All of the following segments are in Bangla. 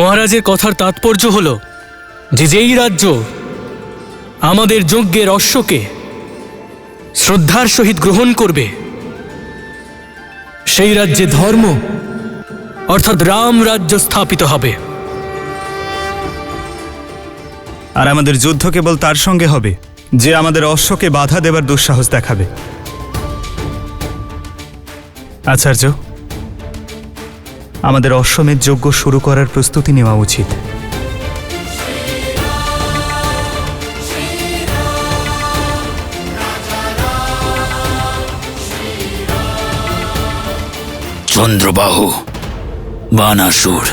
মহারাজের কথার তাৎপর্য হল যে যেই রাজ্য আমাদের যজ্ঞের অশ্বকে শ্রদ্ধার সহিত গ্রহণ করবে সেই রাজ্যে ধর্ম অর্থাৎ রাম রাজ্য স্থাপিত হবে। আর আমাদের যুদ্ধ কেবল তার সঙ্গে হবে যে আমাদের অশ্বকে বাধা দেবার দুঃসাহস দেখাবে। আচার্য, আমাদের অশ্বমেধ যজ্ঞ শুরু করার প্রস্তুতি নেওয়া উচিত। চন্দ্রবাহু, বানাসুর,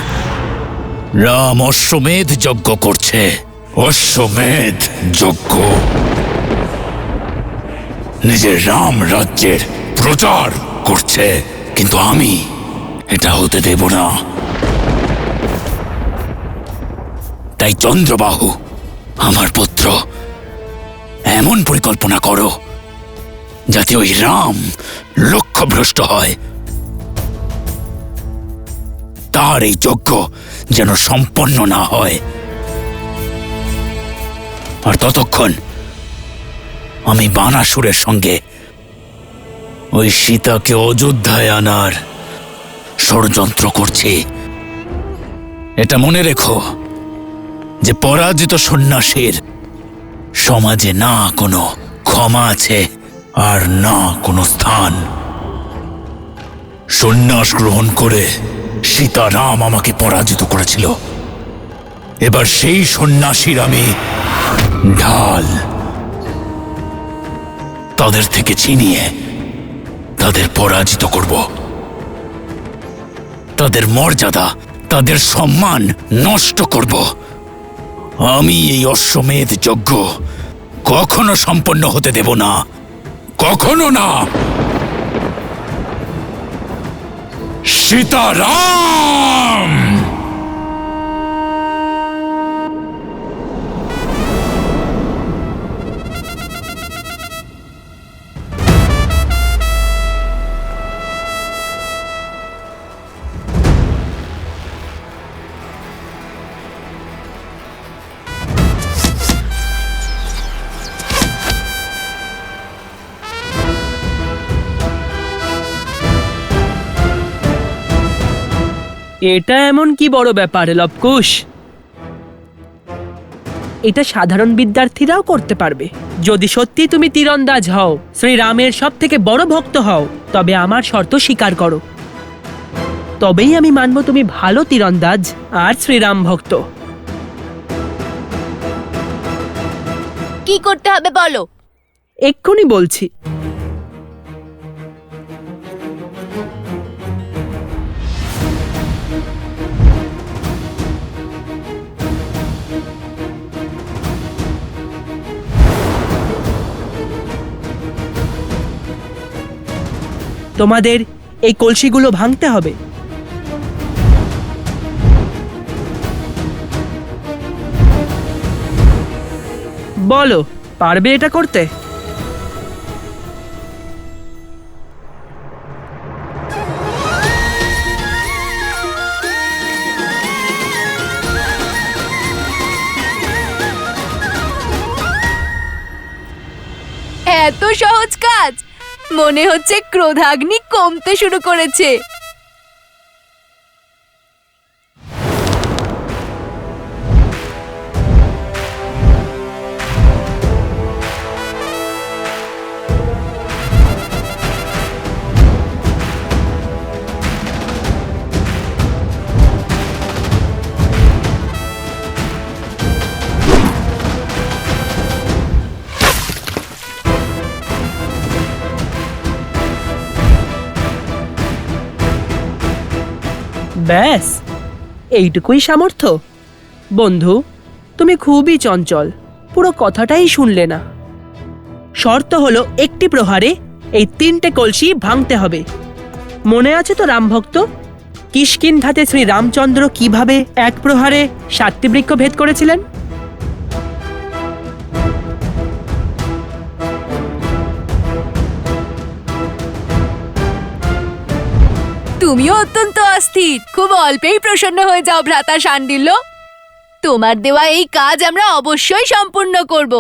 রাম অশ্বমেধ যজ্ঞ করছে। অশ্বমেধ যজ্ঞ নিজের রাম রাজ্যের প্রচার করছে, কিন্তু আমি এটা হতে দেব না। তাই চন্দ্রবাহু, আমার পুত্র, এমন পরিকল্পনা করো যাতে ওই রাম লক্ষ্যভ্রষ্ট হয়। তার এই যজ্ঞ যেন সম্পন্ন না হয়। আর ততক্ষণ আমি বানাসুরের সঙ্গে ওই সীতাকে অযোধ্যায় আনার ষড়যন্ত্র করছি। এটা মনে রেখো যে পরাজিত সন্ন্যাসীর সমাজে না কোনো ক্ষমা আছে আর না কোনো স্থান। সন্ন্যাস গ্রহণ করে সীতারাম আমাকে পরাজিত করেছিল। এবার সেই সন্ন্যাসীর আমি ঢাল। তাদের থেকে ছিনিয়ে তাদের পরাজিত করব। তাদের মর্যাদা, তাদের সম্মান নষ্ট করব। আমি এই অশ্বমেধ যজ্ঞ কখনো সম্পন্ন হতে দেব না, কখনো না। সীতারাম! এটা এমন কি বড় ব্যাপার লবকুশ? এটা সাধারণ বিদ্যার্থীরাও করতে পারবে। যদি সত্যি তুমি তীরন্দাজ হও, শ্রীরামের সব থেকে বড় ভক্ত হও, তবে আমার শর্ত স্বীকার করো। তবেই আমি মানব তুমি ভালো তীরন্দাজ আর শ্রীরাম ভক্ত। কি করতে হবে বলো? এক্ষুনি বলছি। তোমাদের এই কলসিগুলো ভাঙতে হবে। বলো, পারবে এটা করতে? এত সহজ কাজ? মনে হচ্ছে ক্রোধাগ্নি কমতে শুরু করেছে। ব্যাস, এইটুকুই সামর্থ্য? বন্ধু, তুমি খুবই চঞ্চল, পুরো কথাটাই শুনলে না। শর্ত হলো একটি প্রহারে এই 3টে কলসি ভাঙতে হবে। মনে আছে তো রামভক্ত, কিষ্কিন্ধাতে শ্রী রামচন্দ্র কিভাবে এক প্রহারে 7টি বৃক্ষ ভেদ করেছিলেন? তুমিও অত্যন্ত অস্থির, খুব অল্পেই প্রসন্ন হয়ে যাও ভ্রাতা শাণ্ডিল্য। তোমার দেওয়া এই কাজ আমরা অবশ্যই সম্পূর্ণ করব।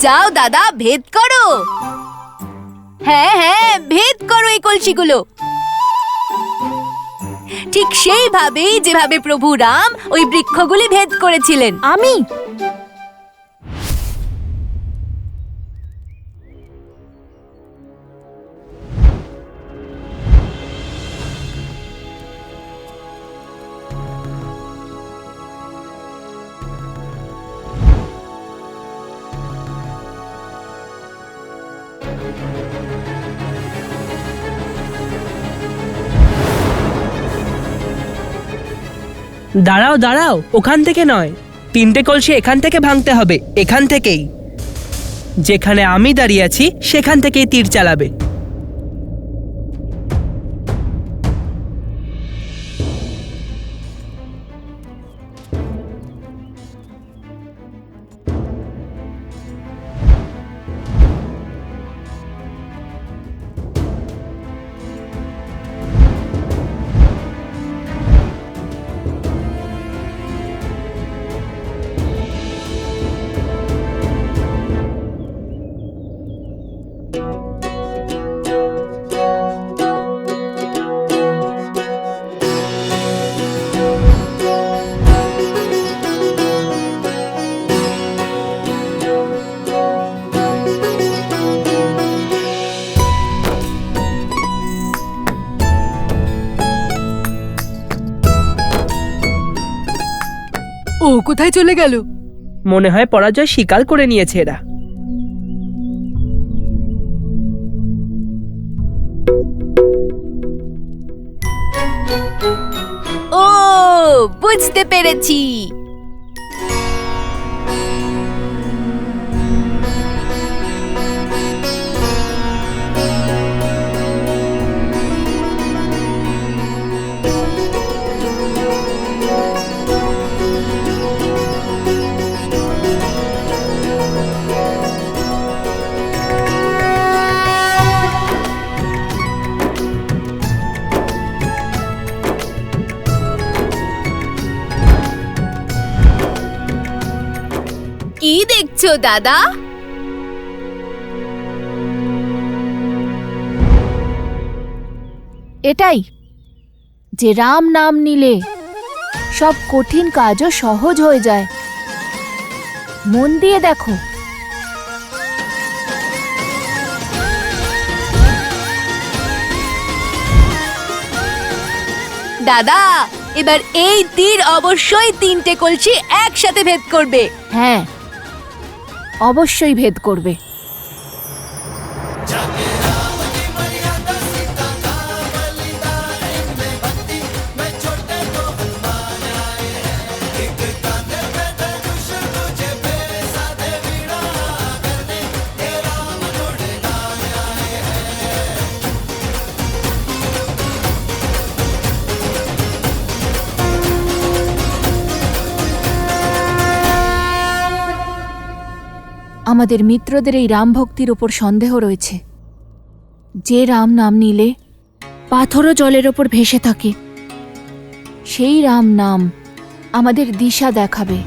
যাও দাদা, ভেদ করো। হ্যাঁ হ্যাঁ, ভেদ করো এই কলসিগুলো, ঠিক সেইভাবেই যেভাবে প্রভু রাম ওই বৃক্ষগুলি ভেদ করেছিলেন। আমি দাঁড়াও দাঁড়াও, ওখান থেকে নয়, 3টে কলসি এখান থেকে ভাঙতে হবে, এখান থেকেই। যেখানে আমি দাঁড়িয়ে আছি সেখান থেকেই তীর চালাবে। ও কোথায় চলে গেল? মনে হয় পরাজয় স্বীকার করে নিয়েছে এরা। ও, বুঝতে পেরেছি। কি দেখছো দাদা? এটাই যে রাম নাম নিলে সব কঠিন কাজও সহজ হয়ে যায়। মন দিয়ে দেখো। দাদা, এবার এই তীর অবশ্যই 3টে কলসি একসাথে ভেদ করবে। হ্যাঁ, অবশ্যই ভেদ করবে। আমাদের মিত্রদের এই রাম ভক্তির ওপর সন্দেহ রয়েছে। যে রাম নাম নিলে পাথরও জলের ওপর ভেসে থাকে, সেই রাম নাম আমাদের দিশা দেখাবে।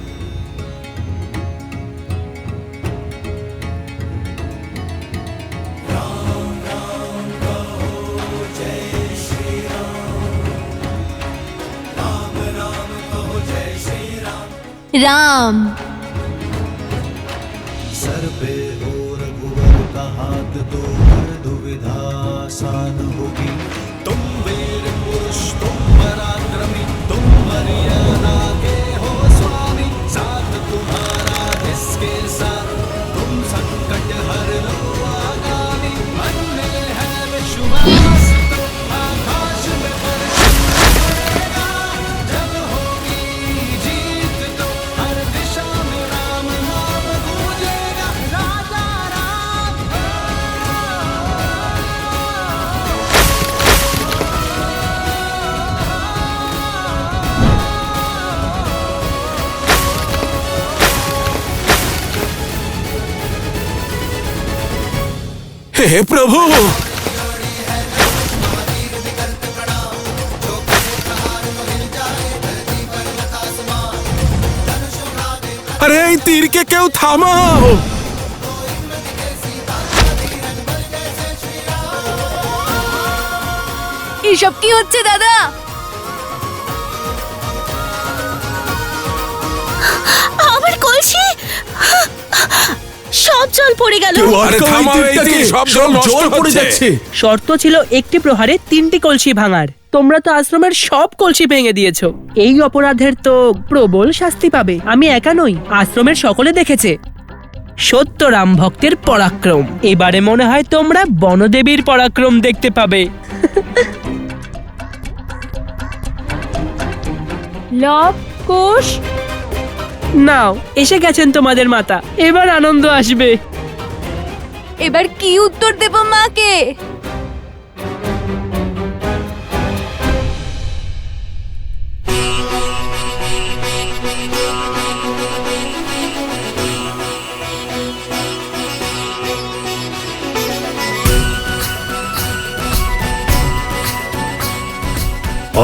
রাম। सर पे हो रघुवर का हाथ तो हर दुविधा आसान होगी। तुम वीर पुरुष, तुम पराक्रमी, तुम मर्यादा के हो स्वामी। साथ तुम्हारा जिसके साथ, तुम संकट हर लो आगामी। मन में है विश्वास तो आकाश में पड़ेगा। जब होगी जीत तो हर दिशा में राम नाम गूंजेगा। राजा राम। হে প্রভু, আরে এই তীরকে কেউ থামাও। এসব কি হচ্ছে দাদা? আমার কলসি সব জল পড়ে গেল। আরে থামাও এই তীর, সব জল নষ্ট পড়ে যাচ্ছে। শর্ত ছিল একটি প্রহারে 3টি কলসি ভাঙার। তোমরা তো আশ্রমের সব কলসি ভেঙে দিয়েছো। এই অপরাধের তো প্রবল শাস্তি পাবে। আমি একা নই, আশ্রমের সকলে দেখেছে সত্য রাম ভক্তের পরাক্রম। এবারে মনে হয় তোমরা বনদেবীর পরাক্রম দেখতে পাবে। লব কুশ, নাও, এসে গেছেন তোমাদের মাতা, এবার আনন্দ আসবে। এবার কি উত্তর দেব মাকে?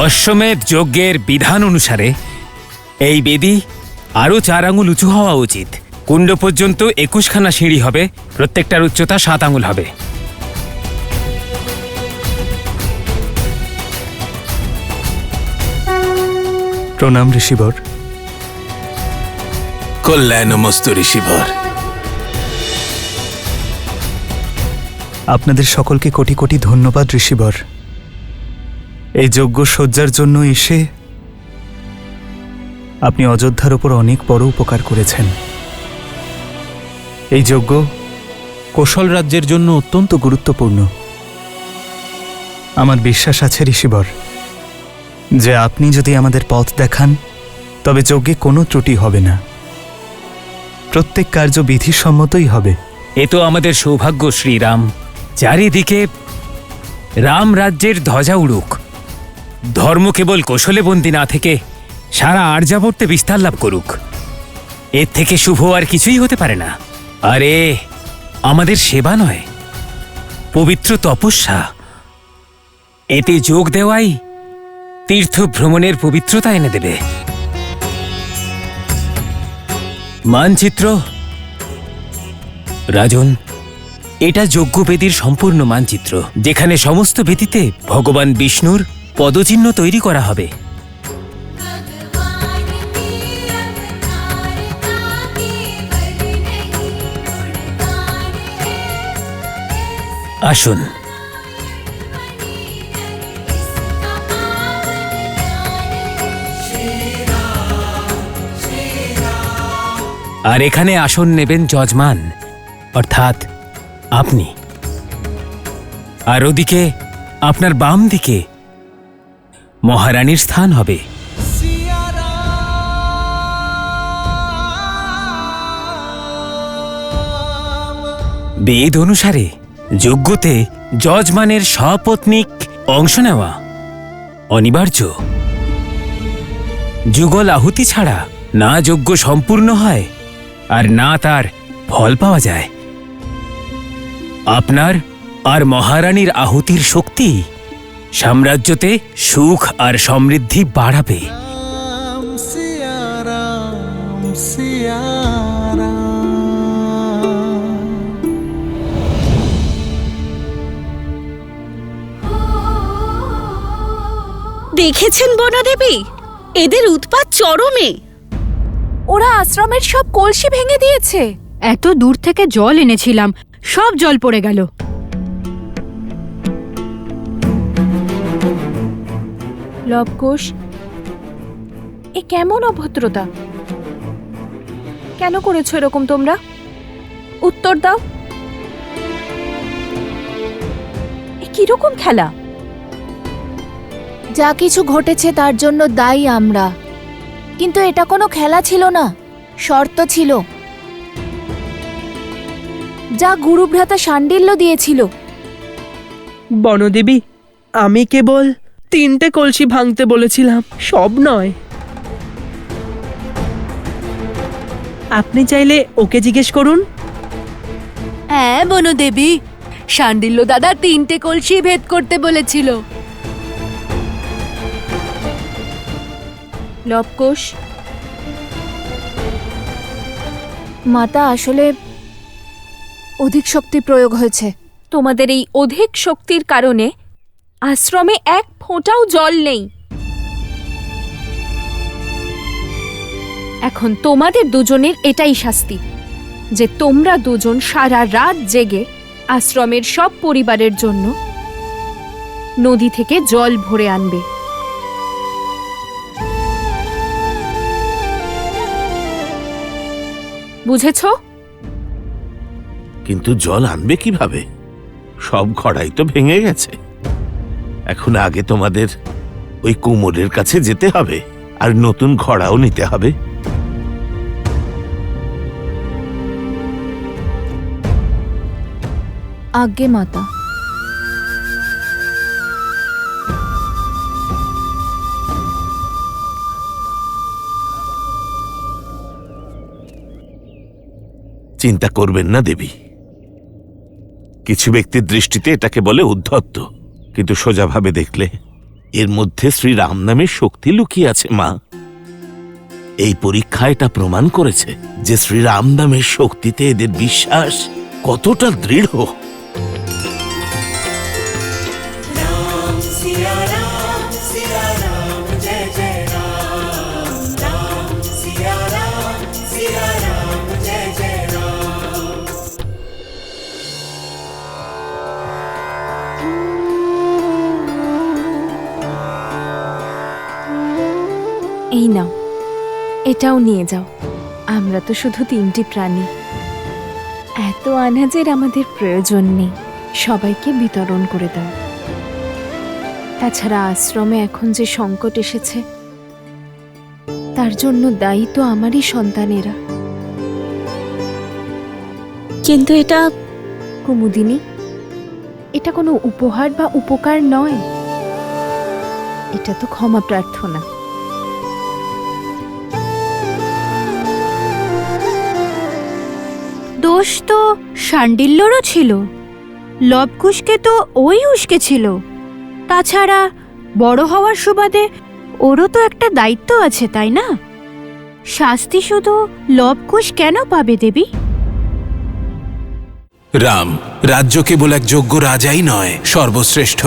অশ্বমেধ যজ্ঞের বিধান অনুসারে এই বেদি আরও 4 আঙুল উঁচু হওয়া উচিত। কুণ্ড পর্যন্ত 21খানা সিঁড়ি হবে, প্রত্যেকটার উচ্চতা 7 আঙুল হবে। প্রণাম ঋষিবর। কল্যাণমস্তু ঋষিবর। আপনাদের সকলকে কোটি কোটি ধন্যবাদ ঋষিবর। এই যজ্ঞ সজ্জার জন্য এসে আপনি অযোধ্যার ওপর অনেক বড় উপকার করেছেন। এই যজ্ঞ কোশল রাজ্যের জন্য অত্যন্ত গুরুত্বপূর্ণ। আমার বিশ্বাস আছে ঋষিবর যে আপনি যদি আমাদের পথ দেখান তবে যজ্ঞে কোনো ত্রুটি হবে না, প্রত্যেক কার্য বিধিসম্মতই হবে। এ তো আমাদের সৌভাগ্য শ্রীরাম। চারিদিকে রাম রাজ্যের ধ্বজা উড়ুক। ধর্ম কেবল কৌশলে বন্দী না থেকে সারা আর্যাবর্তে বিস্তার লাভ করুক। এর থেকে শুভ আর কিছুই হতে পারে না। আরে আমাদের সেবা নয়, পবিত্র তপস্যা। এতে যোগ দেওয়াই তীর্থ ভ্রমণের পবিত্রতা এনে দেবে। মানচিত্র রাজন, এটা যজ্ঞবেদীর সম্পূর্ণ মানচিত্র, যেখানে সমস্ত বেদিতে ভগবান বিষ্ণুর পদচিহ্ন তৈরি করা হবে। আসুন। আর এখানে আসন নেবেন যজমান, অর্থাৎ আপনি। আর ওদিকে আপনার বাম দিকে মহারানীর স্থান হবে। বেদ অনুসারে যজ্ঞতে যজমানের সপত্নীক অংশ নেওয়া অনিবার্য। যুগল আহুতি ছাড়া না যজ্ঞ সম্পূর্ণ হয় আর না তার ফল পাওয়া যায়। আপনার আর মহারানীর আহুতির শক্তি সাম্রাজ্যতে সুখ আর সমৃদ্ধি বাড়াবে। দেখেছেন বনদেবী, এদের উৎপাত চরমে। ওরা আশ্রমের সব কলসি ভেঙে দিয়েছে। এত দূর থেকে জল এনেছিলাম, সব জল পড়ে গেল। লবকুশ, এ কেমন অভদ্রতা? কেন করেছো এরকম তোমরা? উত্তর দাও। এ কিরকম খেলা? যা কিছু ঘটেছে তার জন্য দায়ী আমরা, কিন্তু এটা কোনো খেলা ছিল না, শর্ত ছিল যা গুরুভ্রাতা শাণ্ডিল্য দিয়েছিল। বনদেবী, আমি কেবল 3টে কলসি ভাঙতে বলেছিলাম, সব নয়। আপনি চাইলে ওকে জিজ্ঞেস করুন। হ্যাঁ বনদেবী, শান্ডিল্য দাদা 3টে কলসি ভেদ করতে বলেছিল। লবকুশ, মাতা আসলে অধিক শক্তি প্রয়োগ হয়েছে। তোমাদের এই অধিক শক্তির কারণে আশ্রমে এক ফোঁটাও জল নেই। এখন তোমাদের দুজনের এটাই শাস্তি যে তোমরা দুজন সারা রাত জেগে আশ্রমের সব পরিবারের জন্য নদী থেকে জল ভরে আনবে। বুঝেছ? কিন্তু জল আনবে কিভাবে? সব ঘড়াই তো ভেঙে গেছে। এখন আগে তোমাদের ওই কুমোরের কাছে যেতে হবে আর নতুন ঘড়াও নিতে হবে। আজ্ঞে মাতা। চিন্তা করবেন না দেবী। কিছু ব্যক্তির দৃষ্টিতে এটাকে বলে উদ্ধত্ত, কিন্তু সোজাভাবে দেখলে এর মধ্যে শ্রীরাম নামের শক্তি লুকিয়ে আছে মা। এই পরীক্ষা এটা প্রমাণ করেছে যে শ্রীরাম নামের শক্তিতে এদের বিশ্বাস কতটা দৃঢ়। এই নাও, এটাও নিয়ে যাও। আমরা তো শুধু 3টি প্রাণী, এত আনাজের আমাদের প্রয়োজন নেই। সবাইকে বিতরণ করে দাও। তাছাড়া আশ্রমে এখন যে সংকট এসেছে তার জন্য দায়ী তো আমারই সন্তানেরা। কিন্তু এটা কুমুদিনী, এটা কোনো উপহার বা উপকার নয়, এটা তো ক্ষমা প্রার্থনা। দোষ তো শান্ডিল্যরও ছিল, লবকুশকে তো ওই উস্কেছিল। তাছাড়া বড় হওয়ার সুবাদে ওরও তো একটা দায়িত্ব আছে, তাই না? শাস্তি শুধু লবকুশ কেন পাবে দেবী? রাম রাজ্য কেবল এক যোগ্য রাজাই নয়, সর্বশ্রেষ্ঠ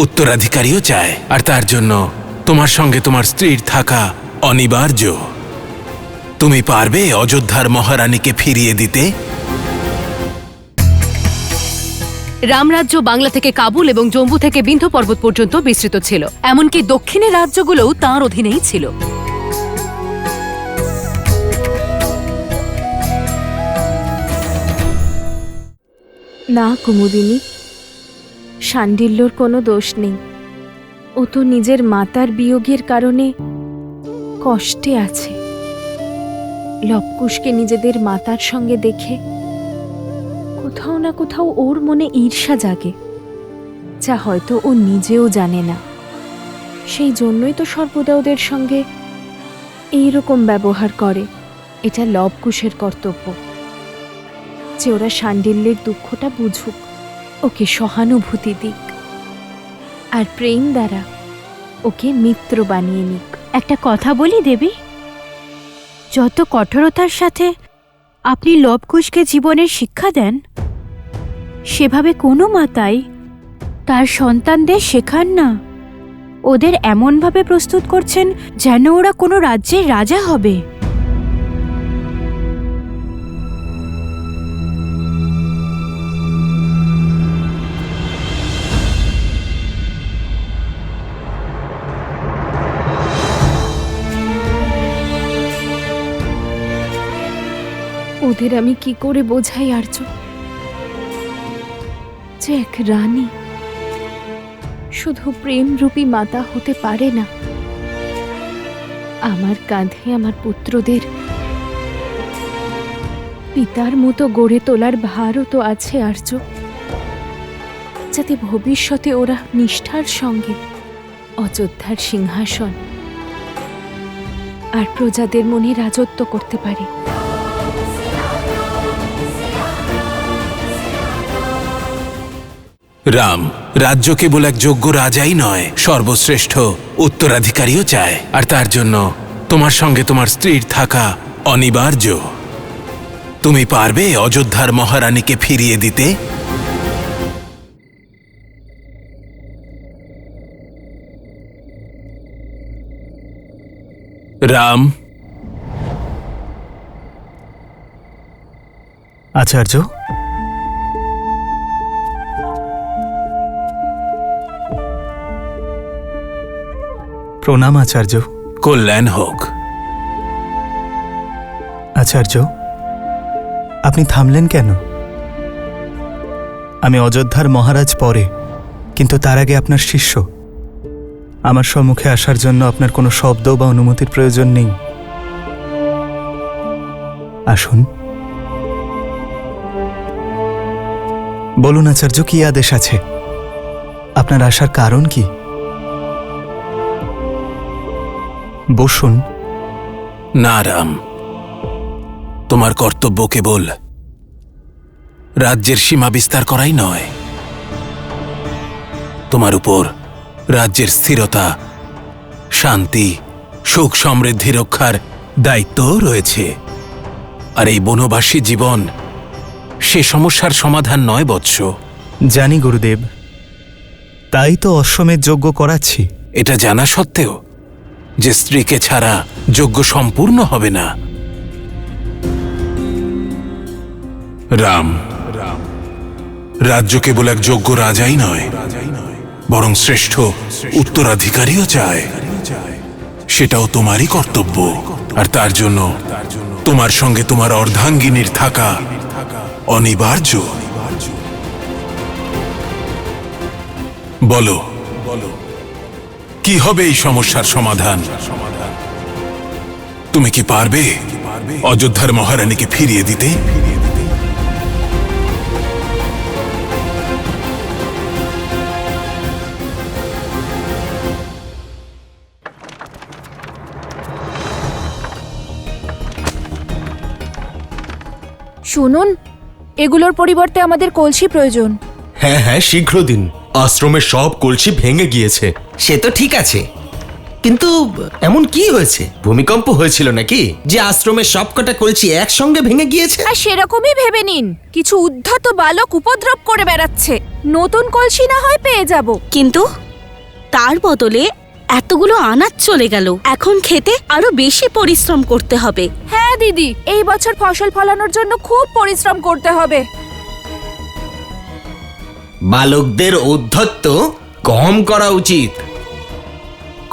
উত্তরাধিকারীও চায়, আর তার জন্য তোমার সঙ্গে তোমার স্ত্রীর থাকা অনিবার্য। তুমি পারবে অযোধ্যার মহারানীকে ফিরিয়ে দিতে? রামরাজ্য বাংলা থেকে কাবুল এবং জম্বু থেকে বিন্ধ্য পর্বত পর্যন্ত বিস্তৃত ছিল। এমনকি দক্ষিণের রাজ্যগুলোও তাঁর অধীনেই ছিল। না কুমুদিনী, শান্ডিল্যর কোনো দোষ নেই। ও তো নিজের মাতার বিয়োগের কারণে কষ্টে আছে। লবকুশকে নিজেদের মাতার সঙ্গে দেখে কোথাও না কোথাও ওর মনে ঈর্ষা জাগে, যা হয়তো ও নিজেও জানে না। সেই জন্যই তো সর্বদা ওদের সঙ্গে এইরকম ব্যবহার করে। এটা লবকুশের কর্তব্য যে ওরা শান্ডিল্যের দুঃখটা বুঝুক, ওকে সহানুভূতি দিক, আর প্রেম দ্বারা ওকে মিত্র বানিয়ে নিক। একটা কথা বলি দেবী, যত কঠোরতার সাথে আপনি লবকুশকে জীবনের শিক্ষা দেন, সেভাবে কোনো মাতাই তার সন্তানদের শেখান না। ওদের এমনভাবে প্রস্তুত করছেন যেন ওরা কোনো রাজ্যের রাজা হবে। ওদের আমি কি করে বোঝাই আর্য যে এক রানী শুধু প্রেমরূপী মাতা হতে পারে না। আমার কাঁধে আমার পুত্রদের পিতার মতো গড়ে তোলার ভারও তো আছে আর্য, যাতে ভবিষ্যতে ওরা নিষ্ঠার সঙ্গে অযোধ্যার সিংহাসন আর প্রজাদের মনে রাজত্ব করতে পারে। রাম রাজ্য কেবল এক যোগ্য রাজাই নয়, সর্বশ্রেষ্ঠ উত্তরাধিকারীও চায়, আর তার জন্য তোমার সঙ্গে তোমার স্ত্রীর থাকা অনিবার্য। তুমি পারবে অযোধ্যার মহারানীকে ফিরিয়ে দিতে? রাম। আচার্য, প্রণাম আচার্য। কল্যাণ হোক। আচার্য, আপনি থামলেন কেন? আমি অযোধ্যার মহারাজ পরে, কিন্তু তার আগে আপনার শিষ্য। আমার সম্মুখে আসার জন্য আপনার কোনো শব্দ বা অনুমতির প্রয়োজন নেই। আসুন। বলুন আচার্য, কি আদেশ আছে? আপনার আসার কারণ কি? বসুন। না রাম, তোমার কর্তব্য কেবল রাজ্যের সীমা বিস্তার করাই নয়, তোমার উপর রাজ্যের স্থিরতা, শান্তি, সুখ সমৃদ্ধি রক্ষার দায়িত্বও রয়েছে। আর এই বনবাসী জীবন সে সমস্যার সমাধান নয় বৎস। জানি গুরুদেব, তাই তো অশ্বমেধ যজ্ঞ করাচ্ছি। এটা জানা সত্ত্বেও যে স্ত্রীকে ছাড়া যজ্ঞ সম্পূর্ণ হবে না। রাম রাজ্য কেবল এক যোগ্য রাজাই নয়, বরং শ্রেষ্ঠ উত্তরাধিকারীও চায়। সেটাও তোমারই কর্তব্য, আর তার জন্য তোমার সঙ্গে তোমার অর্ধাঙ্গিনীর থাকা অনিবার্য। বলো, কি হবে এই সমস্যার সমাধান? তুমি কি পারবে অযোধ্যার মহারানীকে ফিরিয়ে দিতে? শুনুন, এগুলোর পরিবর্তে আমাদের কলসি প্রয়োজন। হ্যাঁ হ্যাঁ, শীঘ্র দিন। আশ্রমের সব কলসি ভেঙে গিয়েছে। সে তো ঠিক আছে, কিন্তু এমন কি হয়েছে? ভূমিকম্প হয়েছিল নাকি যে আশ্রমের সবকটা কলসি একসঙ্গে ভেঙে গিয়েছে? আর সেরকমই ভেবে নিন, কিছু উদ্ধত বালক উপদ্রব করে বেড়াচ্ছে। নতুন কলসি না হয় পেয়ে যাব, কিন্তু তার বদলে এতগুলো আনাজ চলে গেল। এখন খেতে আরো বেশি পরিশ্রম করতে হবে। হ্যাঁ দিদি, এই বছর ফসল ফলানোর জন্য খুব পরিশ্রম করতে হবে। বালকদের ঔদ্ধত্য কম করা উচিত।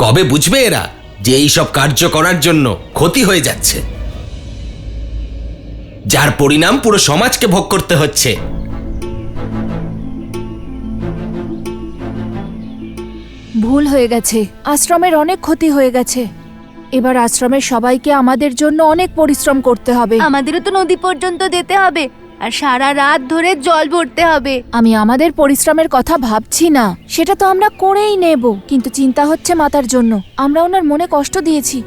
কবে বুঝবে এরা যে এই সব কার্য করার জন্য ক্ষতি হয়ে যাচ্ছে, যার পরিণাম পুরো সমাজকে ভোগ করতে হচ্ছে? ভুল হয়ে গেছে, আশ্রমের অনেক ক্ষতি হয়ে গেছে। এবার আশ্রমের সবাইকে আমাদের জন্য অনেক পরিশ্রম করতে হবে। আমাদেরও তো নদী পর্যন্ত যেতে হবে, আর সারা রাত ধরে জল ভরতে হবে। আমি আমাদের পরিশ্রমের কথা ভাবছি না, সেটা তো আমরা করেই নেব, কিন্তু চিন্তা হচ্ছে মাতার জন্য। আমরা ওনার মনে কষ্ট দিয়েছি,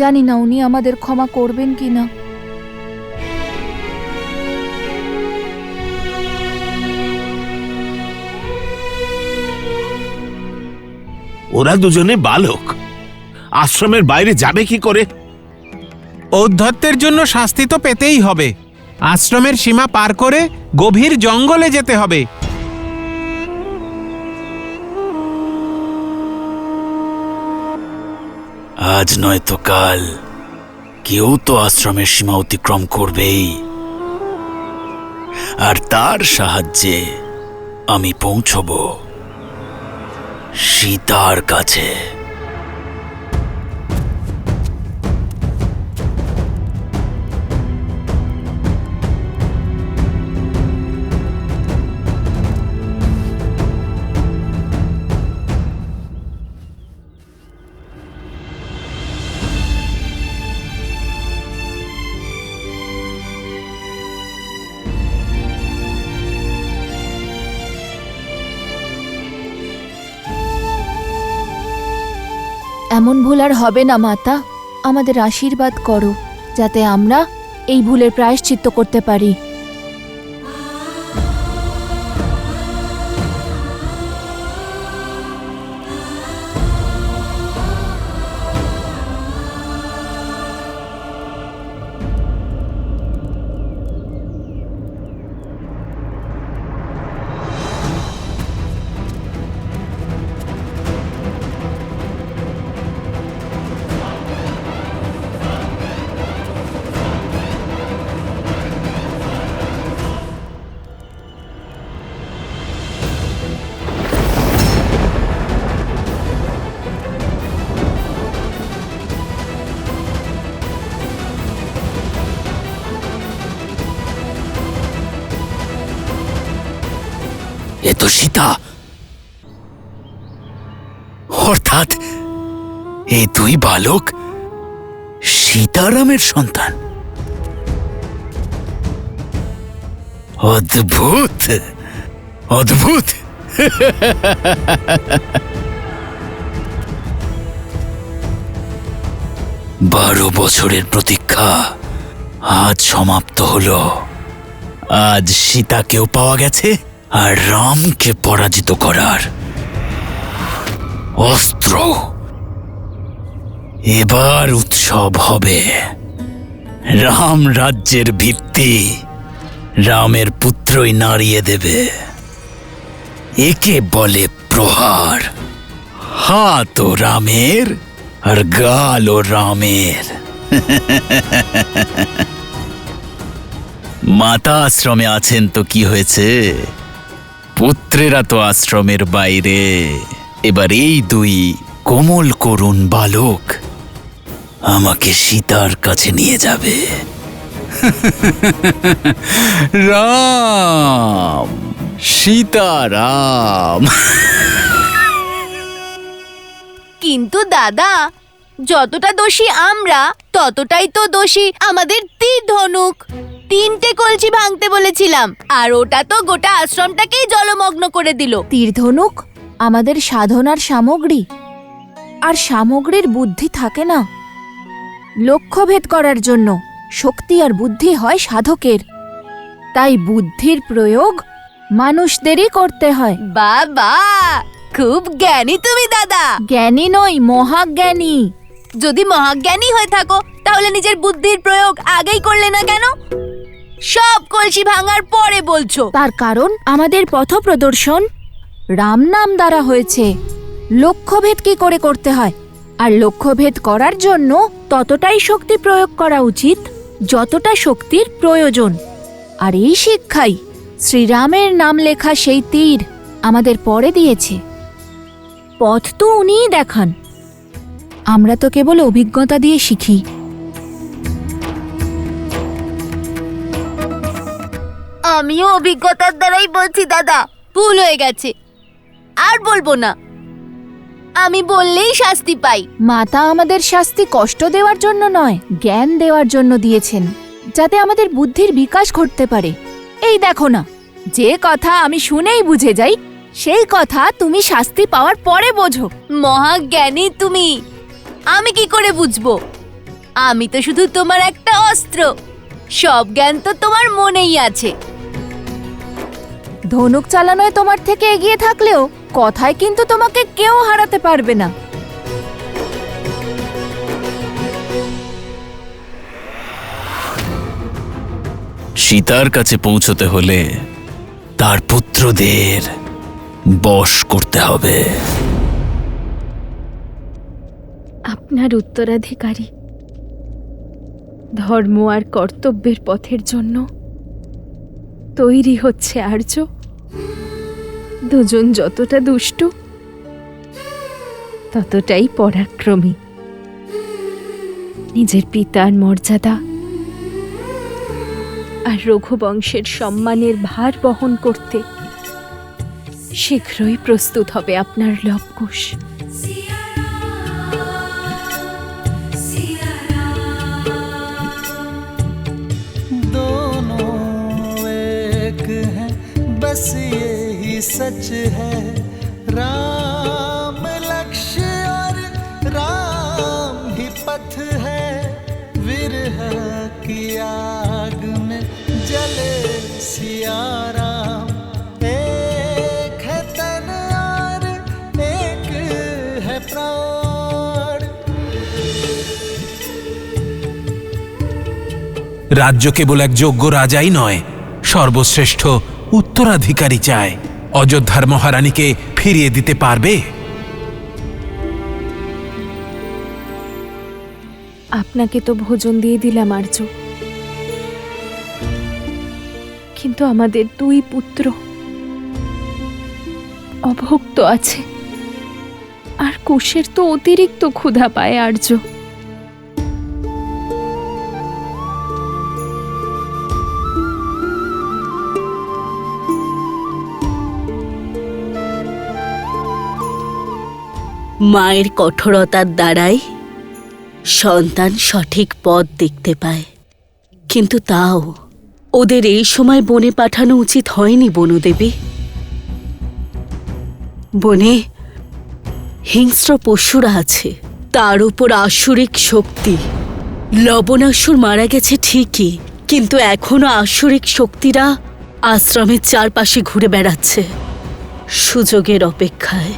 জানি না উনি আমাদের ক্ষমা করবেন কিনা। ওরা দুজনে বালক, আশ্রমের বাইরে যাবে কি করে? ঔদ্ধত্যের জন্য শাস্তি তো পেতেই হবে। আশ্রমের সীমা পার করে গভীর জঙ্গলে যেতে হবে। আজ নয়তো কাল কেউ তো আশ্রমের সীমা অতিক্রম করবেই, আর তার সাহায্যে আমি পৌঁছব সীতার কাছে। এমন ভুল আর হবে না মাতা, আমাদের আশীর্বাদ করো যাতে আমরা এই ভুলের প্রায়শ্চিত্ত করতে পারি। এ তো সীতা, অর্থাৎ এই দুই বালক সীতারামের সন্তান। অদ্ভুত, অদ্ভুত। 12 বছরের প্রতীক্ষা আজ সমাপ্ত হলো। আজ সীতাকেও পাওয়া গেছে, আর রামকে পরাজিত করার অস্ত্র। এবার উৎসব হবে। রাম রাজ্যের ভিত্তি রামের পুত্রই নাড়িয়ে দেবে। একে বলে প্রহার। হাত ও রামের, আর গাল ও রামের। মাতা আশ্রমে আছেন তো কি হয়েছে, পুত্রেরা তো আশ্রমের বাইরে। এবার এই দুই কোমল করুণ বালক আমাকে সীতার কাছে নিয়ে যাবে। রাম, সীতারাম। কিন্তু দাদা, যতটা দোষী আমরা, ততটাই তো দোষী আমাদের তীর ধনুক। 3টে কলসি ভাঙতে বলেছিলাম, আর ওটা তো গোটা আশ্রমটাকেই জলমগ্ন করে দিল। তীরধনুক আমাদের সাধনার সামগ্রী, আর সামগ্রীর বুদ্ধি থাকে না। লক্ষ্যভেদ করার জন্য শক্তি আর বুদ্ধি হয় সাধকের, তাই বুদ্ধির প্রয়োগ মানুষদেরই করতে হয়। বাবা, খুব জ্ঞানী তুমি দাদা। জ্ঞানী নই, মহাজ্ঞানী। যদি মহাজ্ঞানী হয়ে থাকো, তাহলে নিজের বুদ্ধির প্রয়োগ আগেই করলে না কেন? সব কলসি ভাঙার পরে বলছো। তার কারণ আমাদের পথ প্রদর্শন রাম নাম দ্বারা হয়েছে। লক্ষ্যভেদ কি করে করতে হয়, আর লক্ষ্যভেদ করার জন্য ততটাই শক্তি প্রয়োগ করা উচিত যতটা শক্তির প্রয়োজন। আর এই শিক্ষাই শ্রীরামের নাম লেখা সেই তীর আমাদের পরে দিয়েছে। পথ তো উনিই দেখান, আমরা তো কেবল অভিজ্ঞতা দিয়ে শিখি। আমিও অভিজ্ঞতার দ্বারাই বলছি দাদা, ভুল হয়ে গেছে, আর বলবো না। আমি বললেই শাস্তি পাই। মাতা আমাদের শাস্তি কষ্ট দেওয়ার জন্য নয়, জ্ঞান দেওয়ার জন্য দিয়েছেন, যাতে আমাদের বুদ্ধির বিকাশ ঘটতে পারে। এই দেখো না, যে কথা আমি শুনেই বুঝে যাই, সেই কথা তুমি শাস্তি পাওয়ার পরে বোঝো। মহাজ্ঞানী তুমি, আমি কি করে বুঝবো? আমি তো শুধু তোমার একটা অস্ত্র। সব জ্ঞান তো তোমার মনেই আছে। ধনুক চালানোয় তোমার থেকে এগিয়ে থাকলেও কথায় কিন্তু তোমাকে কেউ হারাতে পারবে না। সীতার কাছে পৌঁছতে হলে তার পুত্রদের বশ করতে হবে। আপনার উত্তরাধিকারী ধর্ম আর কর্তব্যের পথের জন্য তৈরি হচ্ছে আর্য। দুজন যতটা দুষ্টু, ততটাই পরাক্রমী। নিজের পিতার মর্যাদা আর রঘুবংশের সম্মানের ভার বহন করতে শীঘ্রই প্রস্তুত হবে আপনার লবকুশ। बस यही सच है, राम लक्ष्य और राम ही पथ है। विरह की आग में जले सिया राम, एक है तन और एक है प्राण। রাজ্য কেবল এক যোগ্য রাজাই নয়, সর্বশ্রেষ্ঠ উত্তরাধিকারী চায়। অযোধ্যার মহারানীকে ফিরিয়ে দিতে পারবে? আপনাকে তো ভোজন দিয়ে দিলাম আর্য, কিন্তু আমাদের 2 পুত্র অভুক্ত আছে, আর কুশের তো অতিরিক্ত ক্ষুধা পায় আর্য। মায়ের কঠোরতার দ্বারাই সন্তান সঠিক পথ দেখতে পায়, কিন্তু তাও ওদের এই সময় বনে পাঠানো উচিত হয়নি বনুদেবী। বনে হিংস্র পশুরা আছে, তার উপর আসুরিক শক্তি। লবণাসুর মারা গেছে ঠিকই, কিন্তু এখনো আসুরিক শক্তিরা আশ্রমের চারপাশে ঘুরে বেড়াচ্ছে সুযোগের অপেক্ষায়।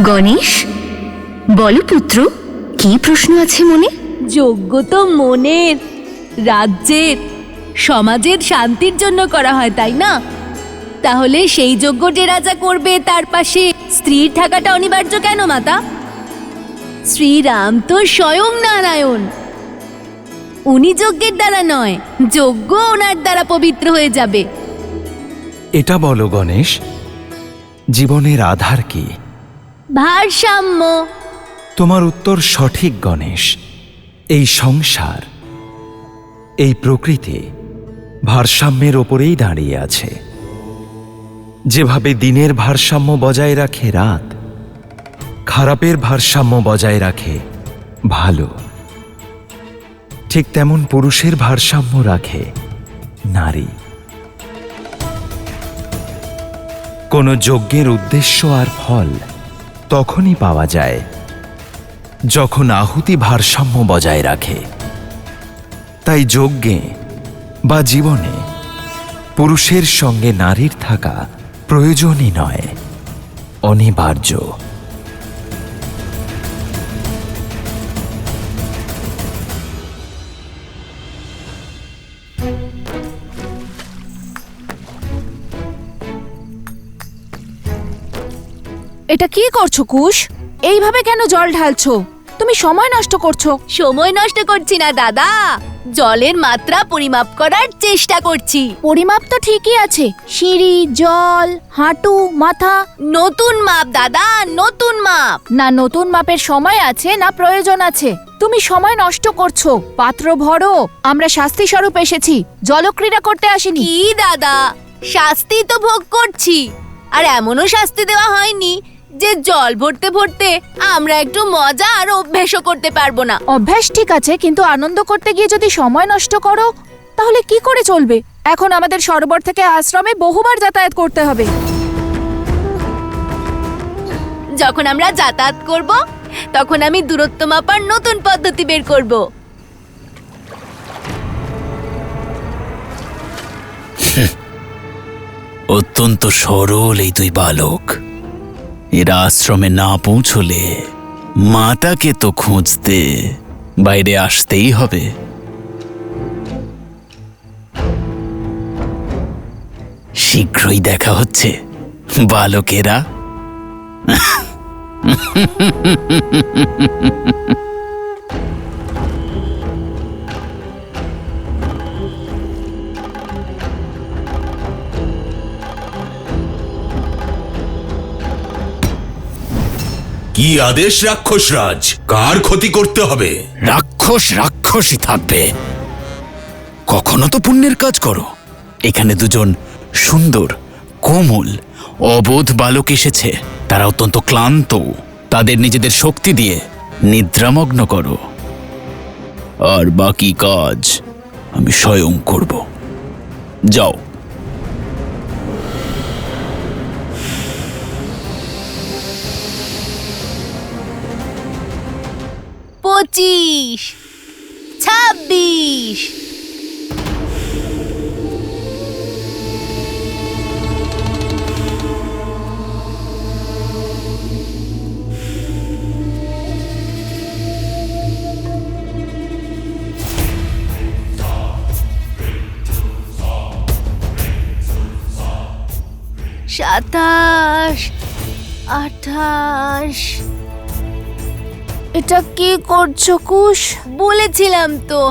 গণেশ, বলো পুত্র, কি প্রশ্ন আছে মনে? যজ্ঞ তো মনের, রাজ্যের, সমাজের শান্তির জন্য করা হয়, তাই না? তাহলে সেই যজ্ঞ যে রাজা করবে তার পাশে স্ত্রীর থাকাটা অনিবার্য কেন মাতা? শ্রীরাম তো স্বয়ং নারায়ণ, উনি যজ্ঞের দ্বারা নয়, যজ্ঞ ওনার দ্বারা পবিত্র হয়ে যাবে। এটা বলো গণেশ, জীবনের আধার কি? ভারসাম্য। তোমার উত্তর সঠিক গণেশ। এই সংসার, এই প্রকৃতি ভারসাম্যের ওপরেই দাঁড়িয়ে আছে। যেভাবে দিনের ভারসাম্য বজায় রাখে রাত, খারাপের ভারসাম্য বজায় রাখে ভালো, ঠিক তেমন পুরুষের ভারসাম্য রাখে নারী। কোনো যজ্ঞের উদ্দেশ্য আর ফল তখনই পাওয়া যায় যখন আহুতি ভারসাম্য বজায় রাখে। তাই যজ্ঞে বা জীবনে পুরুষের সঙ্গে নারীর থাকা প্রয়োজনই নয়, অনিবার্য। এটা কি করছো কুশ? এইভাবে কেন জল ঢালছো? তুমি সময় নষ্ট করছো। সময় নষ্ট করছি না দাদা, জলের মাত্রা পরিমাপ করার চেষ্টা করছি। পরিমাপ তো ঠিকই আছে, সিঁড়ি, জল, হাঁটু, মাথা। নতুন মাপ দাদা, নতুন মাপ। না নতুন মাপের সময় আছে না প্রয়োজন আছে। তুমি সময় নষ্ট করছো। পাত্র ভরো, আমরা শাস্তি স্বরূপ এসেছি, জলক্রীড়া করতে আসিনি। কি দাদা, শাস্তি তো ভোগ করছি, আর এমনও শাস্তি দেওয়া হয়নি যে জল ভরতে ভরতে আমরা একটু মজা আর অভ্যাসও করতে পারবো না। অভ্যাস ঠিক আছে, কিন্তু আনন্দ করতে গিয়ে যদি সময় নষ্ট করো তাহলে কি করে চলবে? এখন আমাদের সরোবর থেকে আশ্রমে বহুবার যাতায়াত করতে হবে। যখন আমরা যাতায়াত করব তখন আমি দূরত্ব মাপার নতুন পদ্ধতি বের করব। অত্যন্ত সরল এই দুই বালক। এরা আশ্রমে না পৌঁছলে মাতাকে তো খুঁজতে বাইরে আসতেই হবে। শীঘ্রই দেখা হচ্ছে বালকেরা। কি আদেশ রাক্ষসরাজ? কার ক্ষতি করতে হবে? রাক্ষস রাক্ষসই থাকবে। কখনো তো পুণ্যের কাজ করো। এখানে দুজন সুন্দর, কোমল, অবোধ বালক এসেছে। তারা অত্যন্ত ক্লান্ত। তাদের নিজেদের শক্তি দিয়ে নিদ্রামগ্ন করো, আর বাকি কাজ আমি স্বয়ং করব। যাও। 25, 26। সাতাশ, 28। এটা কি করছো কুশ? বলেছিলাম তো,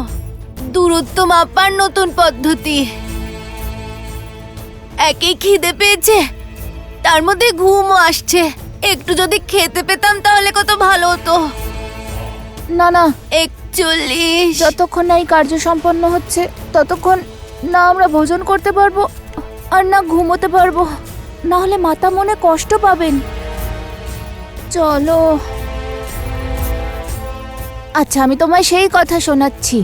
দূরত্ব মাপার নতুন পদ্ধতি। একে খিদে পেয়েছে, তার মধ্যে ঘুমও আসছে। একটু যদি খেতে পেতাম তাহলে কত ভালো হতো। না না, একটু 40। যতক্ষণ না এই কার্য সম্পন্ন হচ্ছে ততক্ষণ না আমরা ভোজন করতে পারবো আর না ঘুমোতে পারবো, না হলে মাতা মনে কষ্ট পাবেন। চলো। আচ্ছা, আমি তোমায় সেই কথা শোনাচ্ছি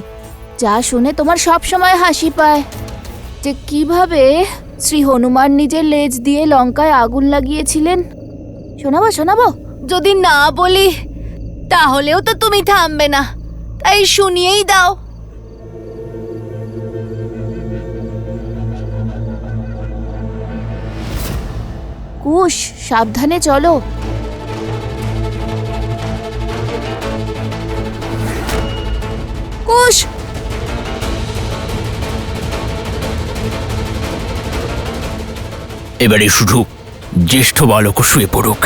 যা শুনে তোমার সব সময় হাসি পায়, যে কিভাবে শ্রী হনুমান নিজের লেজ দিয়ে লঙ্কায় আগুন লাগিয়েছিলেন। শোনাবো শোনাবো? যদি না বলি তাহলেও তো তুমি থামবে না, তাই শুনিয়েই দাও। কুশ, সাবধানে চলো। কুশ, এবারে শুধু জ্যেষ্ঠ বালক শুয়ে পড়ুক।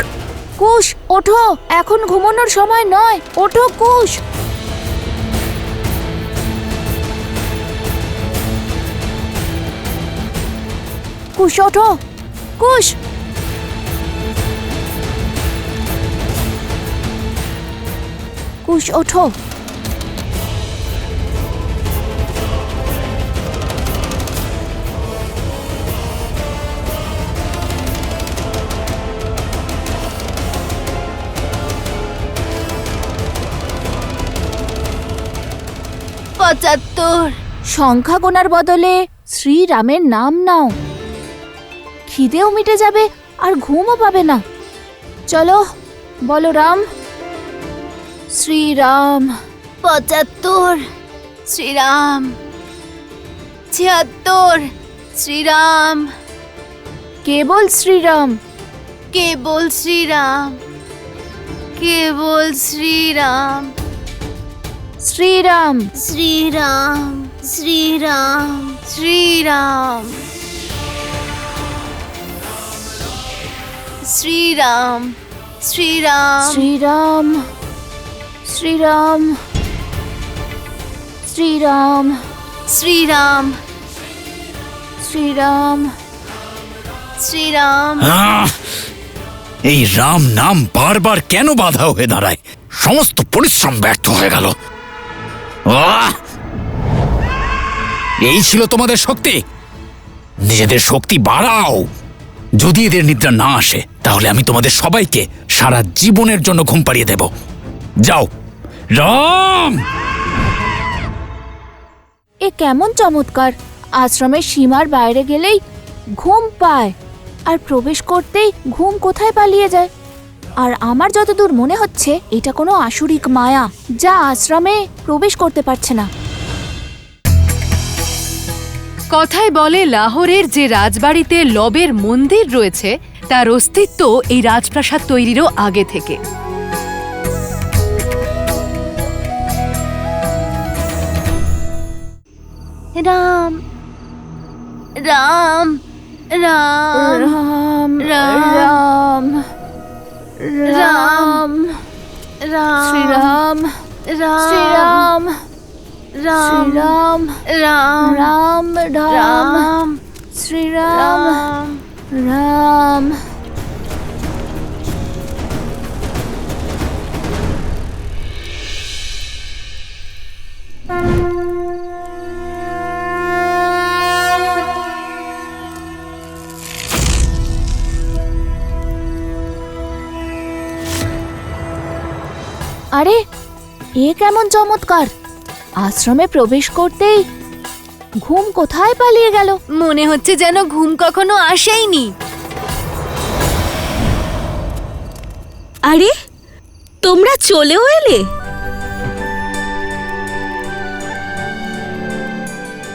কুশ ওঠো, এখন ঘুমানোর সময় নয়, ওঠো কুশ। কুশ ওঠো, কুশ। কুশ ওঠো। সংখ্যা গোনার বদলে শ্রীরামের নাম নাও, খিদেও মিটে যাবে আর ঘুমও পাবে না। চলো, বলো রাম। শ্রীরাম। 75। শ্রীরাম। 76। শ্রীরাম। কেবল শ্রীরাম। কেবল শ্রীরাম। কেবল শ্রীরাম। শ্রীরাম। শ্রীরাম। শ্রীরাম। শ্রীরাম। শ্রীরাম। শ্রীরাম। শ্রীরাম। শ্রীরাম। শ্রীরাম। শ্রীরাম। শ্রীরাম। শ্রীরাম। এই রাম নাম বারবার কেন বাধা হয়ে দাঁড়ায়? সমস্ত পরিশ্রম ব্যর্থ হয়ে গেল। এই ছিল তোমাদের শক্তি? নিজেদের শক্তি বাড়াও। যদি এদের নিদ্রা না আসে তাহলে আমি তোমাদের সবাইকে সারা জীবনের জন্য ঘুম পাড়িয়ে দেব। যাও। রাম! এ কেমন চমৎকার! আশ্রমের সীমার বাইরে গেলেই ঘুম পায়, আর প্রবেশ করতেই ঘুম কোথায় পালিয়ে যায়। আর আমার যতদূর মনে হচ্ছে এটা কোনো আসুরিক মায়া, যা আশ্রমে প্রবেশ করতে পারছে না। কথায় বলে লাহোরের যে রাজবাড়িতে লবের মন্দির রয়েছে তার অস্তিত্ব এই রাজপ্রাসাদ তৈরিরও আগে থেকে। রাম। রাম। রাম। রাম। রাম। রাম। রাম। শ্রীরাম। রাম। শ্রীরাম। রাম। রাম। রাম। শ্রীরাম। রাম। আরে, এ কেমন চমৎকার! আশ্রমে প্রবেশ করতেই ঘুম কোথায় পালিয়ে গেল। মনে হচ্ছে যেন ঘুম কখনো আসেইনি। আরে, তোমরা চলেও এলে?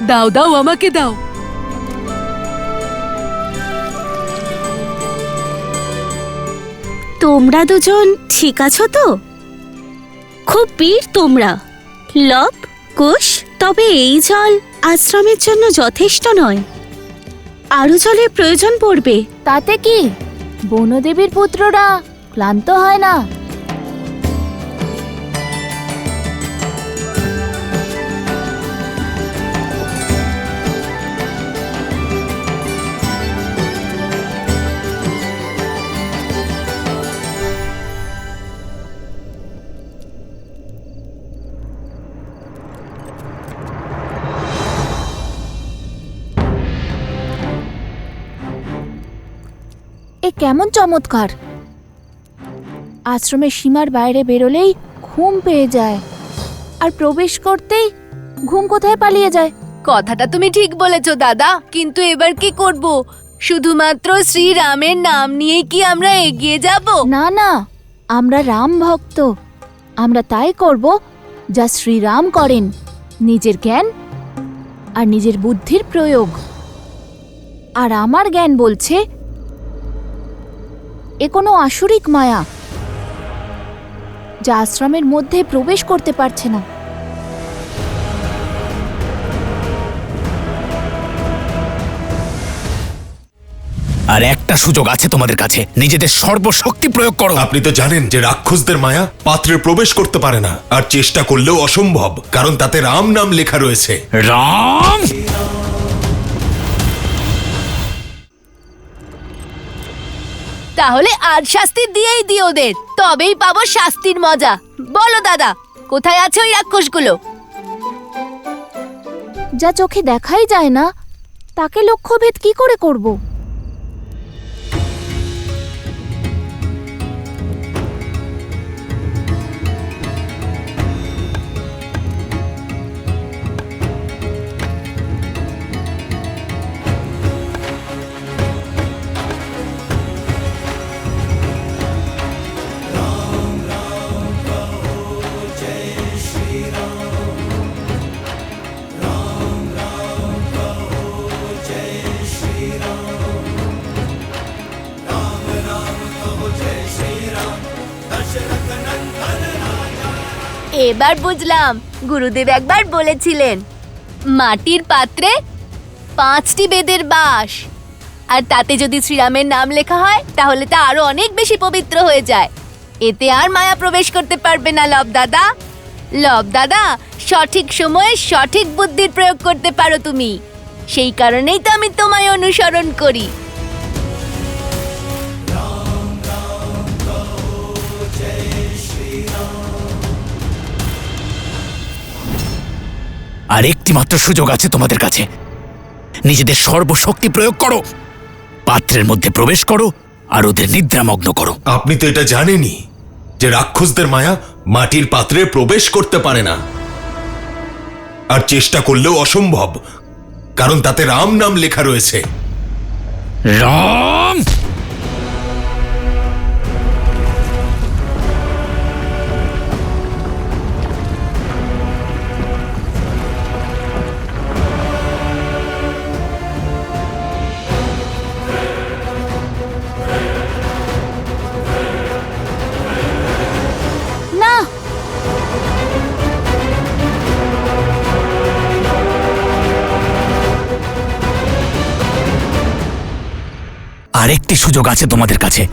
দাও দাও, আমাকে দাও। তোমরা দুজন ঠিক আছো তো? খুব বীর তোমরা, লব, কুশ। তবে এই জল আশ্রমের জন্য যথেষ্ট নয়, আরো জলের প্রয়োজন পড়বে। তাতে কি, বনদেবীর পুত্ররা ক্লান্ত হয় না। কেমন চমৎকার! আশ্রমের সীমার বাইরে বেরোলেই ঘুম পেয়ে যায়, আর প্রবেশ করতেই ঘুম কোথায় পালিয়ে যায়। কথাটা তুমি ঠিক বলেছো দাদা, কিন্তু এবার কি করব? শুধুমাত্র শ্রীরামের নাম নিয়ে কি আমরা এগিয়ে যাব? না না, আমরা রাম ভক্ত। আমরা তাই করব যা শ্রীরাম করেন, নিজের জ্ঞান আর নিজের বুদ্ধির প্রয়োগ। আর আমার জ্ঞান বলছে এ কোনো আসুরিক মায়া, যা আশ্রমের মধ্যে প্রবেশ করতে পারছে না। আর একটা সুযোগ আছে তোমাদের কাছে, নিজেদের সর্বশক্তি প্রয়োগ করো। আপনি তো জানেন যে রাক্ষসদের মায়া পাত্রে প্রবেশ করতে পারে না, আর চেষ্টা করলেও অসম্ভব, কারণ তাতে রাম নাম লেখা রয়েছে। রাম! তাহলে আজ শাস্তি দিয়েই দিও ওদের, তবেই পাবো শাস্তির মজা। বলো দাদা, কোথায় আছে ওই রাক্ষসগুলো? যা চোখে দেখাই যায় না, তাকে লক্ষ্যভেদ কি করে করব? এবার বুঝলাম, গুরুদেব একবার বলেছিলেন মাটির পাত্রে 5টি বেদের বাস, আর তাতে যদি শ্রীরামের নাম লেখা হয় তাহলে তা আরো অনেক বেশি পবিত্র হয়ে যায়। এতে আর মায়া প্রবেশ করতে পারবে না। লব দাদা, লব দাদা, সঠিক সময়ে সঠিক বুদ্ধির প্রয়োগ করতে পারো তুমি, সেই কারণেই তো আমি তোমায় অনুসরণ করি। আর একটি মাত্র সুযোগ আছে তোমাদের কাছে, নিজেদের সর্বশক্তি প্রয়োগ করো, পাত্রের মধ্যে প্রবেশ করো আর ওদের নিদ্রামগ্ন করো। আপনি তো এটা জানেনই যে রাক্ষসদের মায়া মাটির পাত্রে প্রবেশ করতে পারে না, আর চেষ্টা করলেও অসম্ভব, কারণ তাতে রাম নাম লেখা রয়েছে। রাম! আরেকটি সুযোগ আছে তোমাদের কাছে,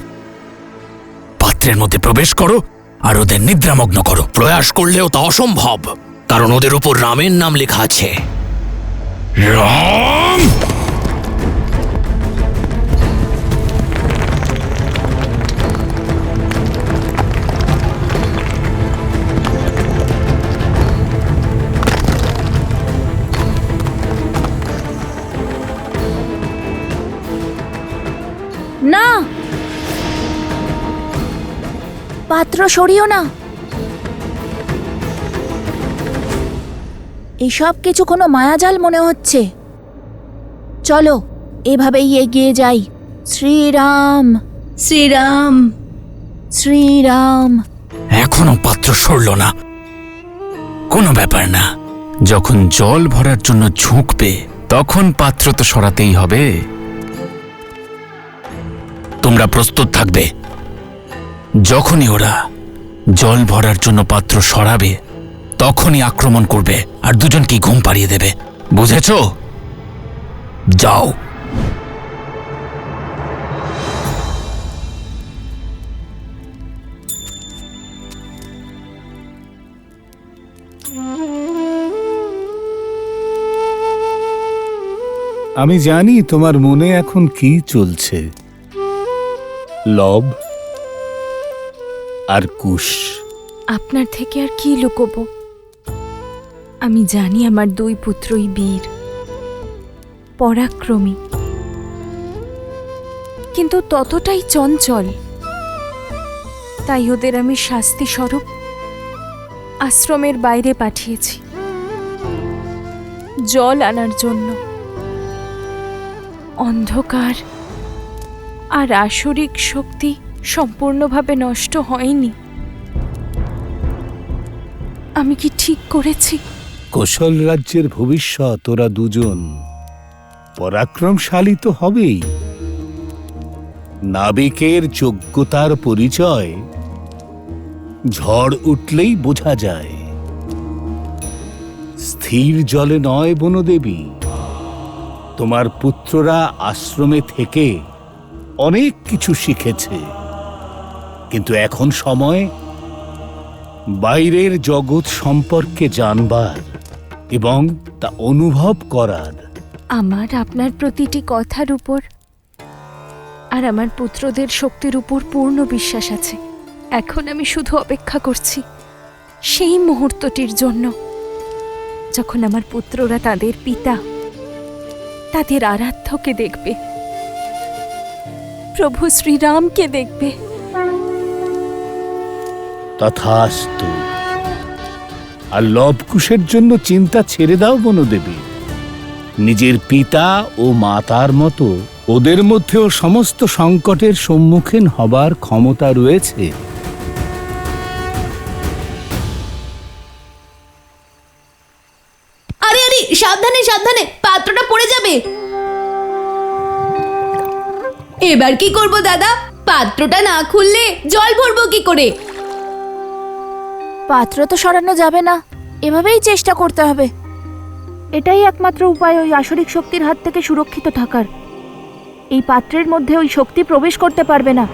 পাত্রের মধ্যে প্রবেশ করো আর ওদের নিদ্রামগ্ন করো। প্রয়াস করলেও তা অসম্ভব, কারণ ওদের উপর রামের নাম লেখা আছে। রাম! না, পাত্র সরিও না। এসব কিছু কোনো মায়াজাল মনে হচ্ছে। চলো এভাবেই এগিয়ে যাই। শ্রীরাম, শ্রীরাম, শ্রীরাম। এখনো পাত্র সরল না। কোনো ব্যাপার না, যখন জল ভরার জন্য ঝুঁকবে তখন পাত্র তো সরাতেই হবে। তোমরা প্রস্তুত থাকবে, যখনই ওরা জল ভরার জন্য পাত্র সরাবে তখনই আক্রমণ করবে আর দুজনকে ঘুম পাড়িয়ে দেবে। বুঝেছ? যাও। আমি জানি তোমার মনে এখন কি চলছে। লব আর কুশ। আপনার থেকে আর কি লুকোবো? আমি জানি আমার দুই পুত্রই বীর, পরাক্রমী, কিন্তু ততটাই চঞ্চল। তাই ওদের আমি শাস্তি স্বরূপ আশ্রমের বাইরে পাঠিয়েছি জল আনার জন্য। অন্ধকার আর আসরিক শক্তি সম্পূর্ণভাবে নষ্ট হয়নি। আমি কি ঠিক করেছি? কোশল রাজ্যের ভবিষ্যৎ ওরা দুজন পরাক্রমশালী তো হবেই, নাবিকের যোগ্যতার পরিচয় ঝড় উঠলেই বোঝা যায়। স্থির জলে নয় বনদেবী, তোমার পুত্ররা আশ্রমে থেকে অনেক কিছু শিখেছে, কিন্তু এখন সময় বাইরের জগৎ সম্পর্কে জানবার এবং তা অনুভব করার। আমার আপনার প্রতিটি কথার উপর আর আমার পুত্রদের শক্তির উপর পূর্ণ বিশ্বাস আছে। এখন আমি শুধু অপেক্ষা করছি সেই মুহূর্তটির জন্য যখন আমার পুত্ররা তাদের পিতা, তাদের আরাধ্যকে দেখবে, প্রভু শ্রীরামকে দেখবে। তথাস্তু। আর লবকুশের জন্য চিন্তা ছেড়ে দাও বনদেবী। নিজের পিতা ও মাতার মতো ওদের মধ্যেও সমস্ত সংকটের সম্মুখীন হবার ক্ষমতা রয়েছে। আরে আরে, সাবধানে সাবধানে, পাত্রটা পড়ে যাবে। এবার কি করব দাদা? পাত্রটা না খুললে জল ভরবো কি করে? পাত্র তো সরানো যাবে না, এভাবেই চেষ্টা করতে হবে। এটাই একমাত্র উপায় ওই আসরিক শক্তির হাত থেকে সুরক্ষিত থাকার। এই পাত্রের মধ্যে ওই শক্তি প্রবেশ করতে পারবে না।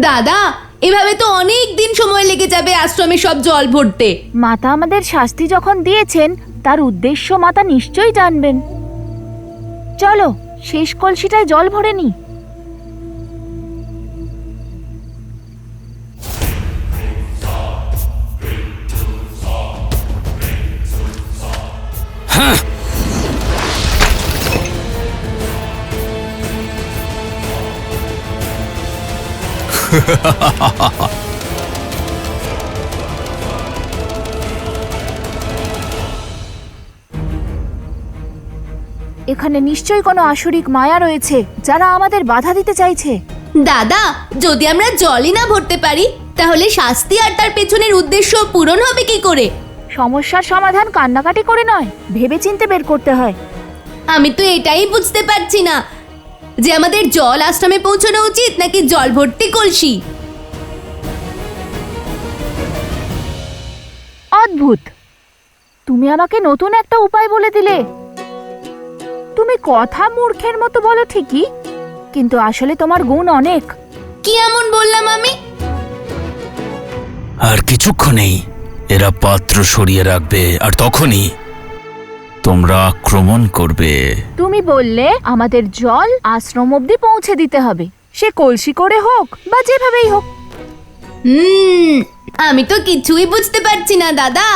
দাদা, এভাবে তো অনেক দিন সময় লেগে যাবে আশ্রমে সব জল ভরতে। মাতা আমাদের শাস্তি যখন দিয়েছেন তার উদ্দেশ্য মাতা নিশ্চয়ই জানবেন। চলো শেষ কলসিটায় জল ভরে নি। এখানে নিশ্চয়ই কোনো আসরিক মায়া রয়েছে যারা আমাদের বাধা দিতে চাইছে। দাদা, যদি আমরা জলই না ভরতে পারি তাহলে শাস্তি আর তার পেছনের উদ্দেশ্য পূরণ হবে কি করে? সমস্যার সমাধান কান্নাকাটি করে নয়, ভেবেচিন্তে বের করতে হয়। আমি তো এটাই বুঝতে পারছি না যে আমাদের জল আশ্রমে পৌঁছানো উচিত নাকি জল ভর্তি কলসি। অদ্ভুত, তুমি আমাকে নতুন একটা উপায় বলে দিলে। তুমি কথা মূর্খের মতো বলো ঠিকই, কিন্তু আসলে তোমার গুণ অনেক। কি এমন বললাম আমি? আর কিছুক্ষণেই এরা পাত্র সরিয়ে রাখবে, আর তখনই তোমরা আক্রমণ করবে। তুমি বললে আমাদের জল আশ্রম অবধি পৌঁছে দিতে হবে, সে কলসি করে হোক বা যেভাবেই হোক। আমি তো কিছুই বুঝতে পারছি না দাদা।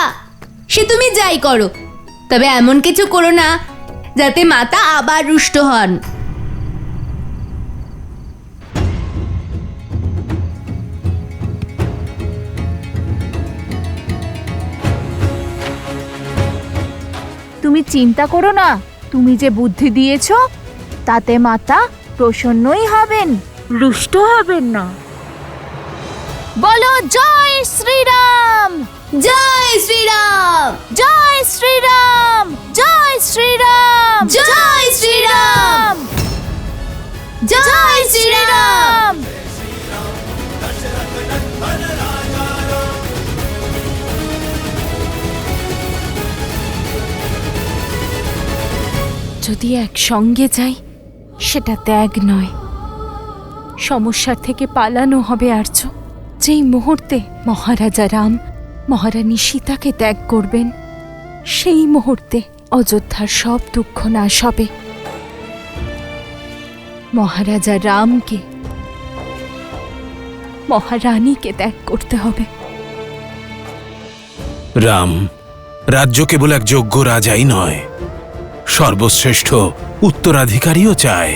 সে তুমি যাই করো, তবে এমন কিছু করো না যাতে মাতা আবার রুষ্ট হন। তুমি চিন্তা করো না, তুমি যে বুদ্ধি দিয়েছ তাতে মাতা প্রসন্নই হবেন, রুষ্ট হবেন না। বলো জয় শ্রীরাম, জয় শ্রীরাম, জয় শ্রীরাম, জয় শ্রীরাম, জয় শ্রীরাম, জয় শ্রীরাম। যদি একসঙ্গে যাই সেটা ত্যাগ নয়, সমস্যার থেকে পালানো হবে। আর্য, যেই মুহূর্তে মহারাজা রাম মহারানী সীতাকে ত্যাগ করবেন সেই মুহূর্তে অযোধ্যার সব দুঃখ নাশ হবে। মহারাজা রামকে, মহারানীকে ত্যাগ করতে হবে। রাম রাজ্য কেবল এক যোগ্য রাজাই নয়, সর্বশ্রেষ্ঠ উত্তরাধিকারীও চায়।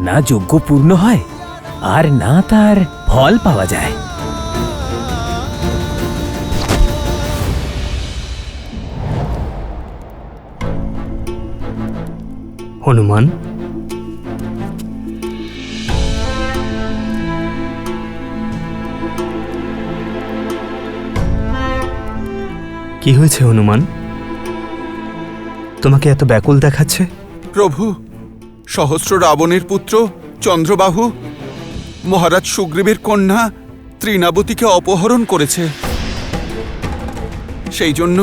না যজ্ঞ পূর্ণ হয় আর না তার ফল পাওয়া যায়। হনুমান, কি হয়েছে হনুমান? তোমাকে এত ব্যাকুল দেখাচ্ছে? প্রভু, সহস্র রাবণের পুত্র চন্দ্রবাহু মহারাজ সুগ্রীবের কন্যা তৃণাবতীকে অপহরণ করেছে। সেই জন্য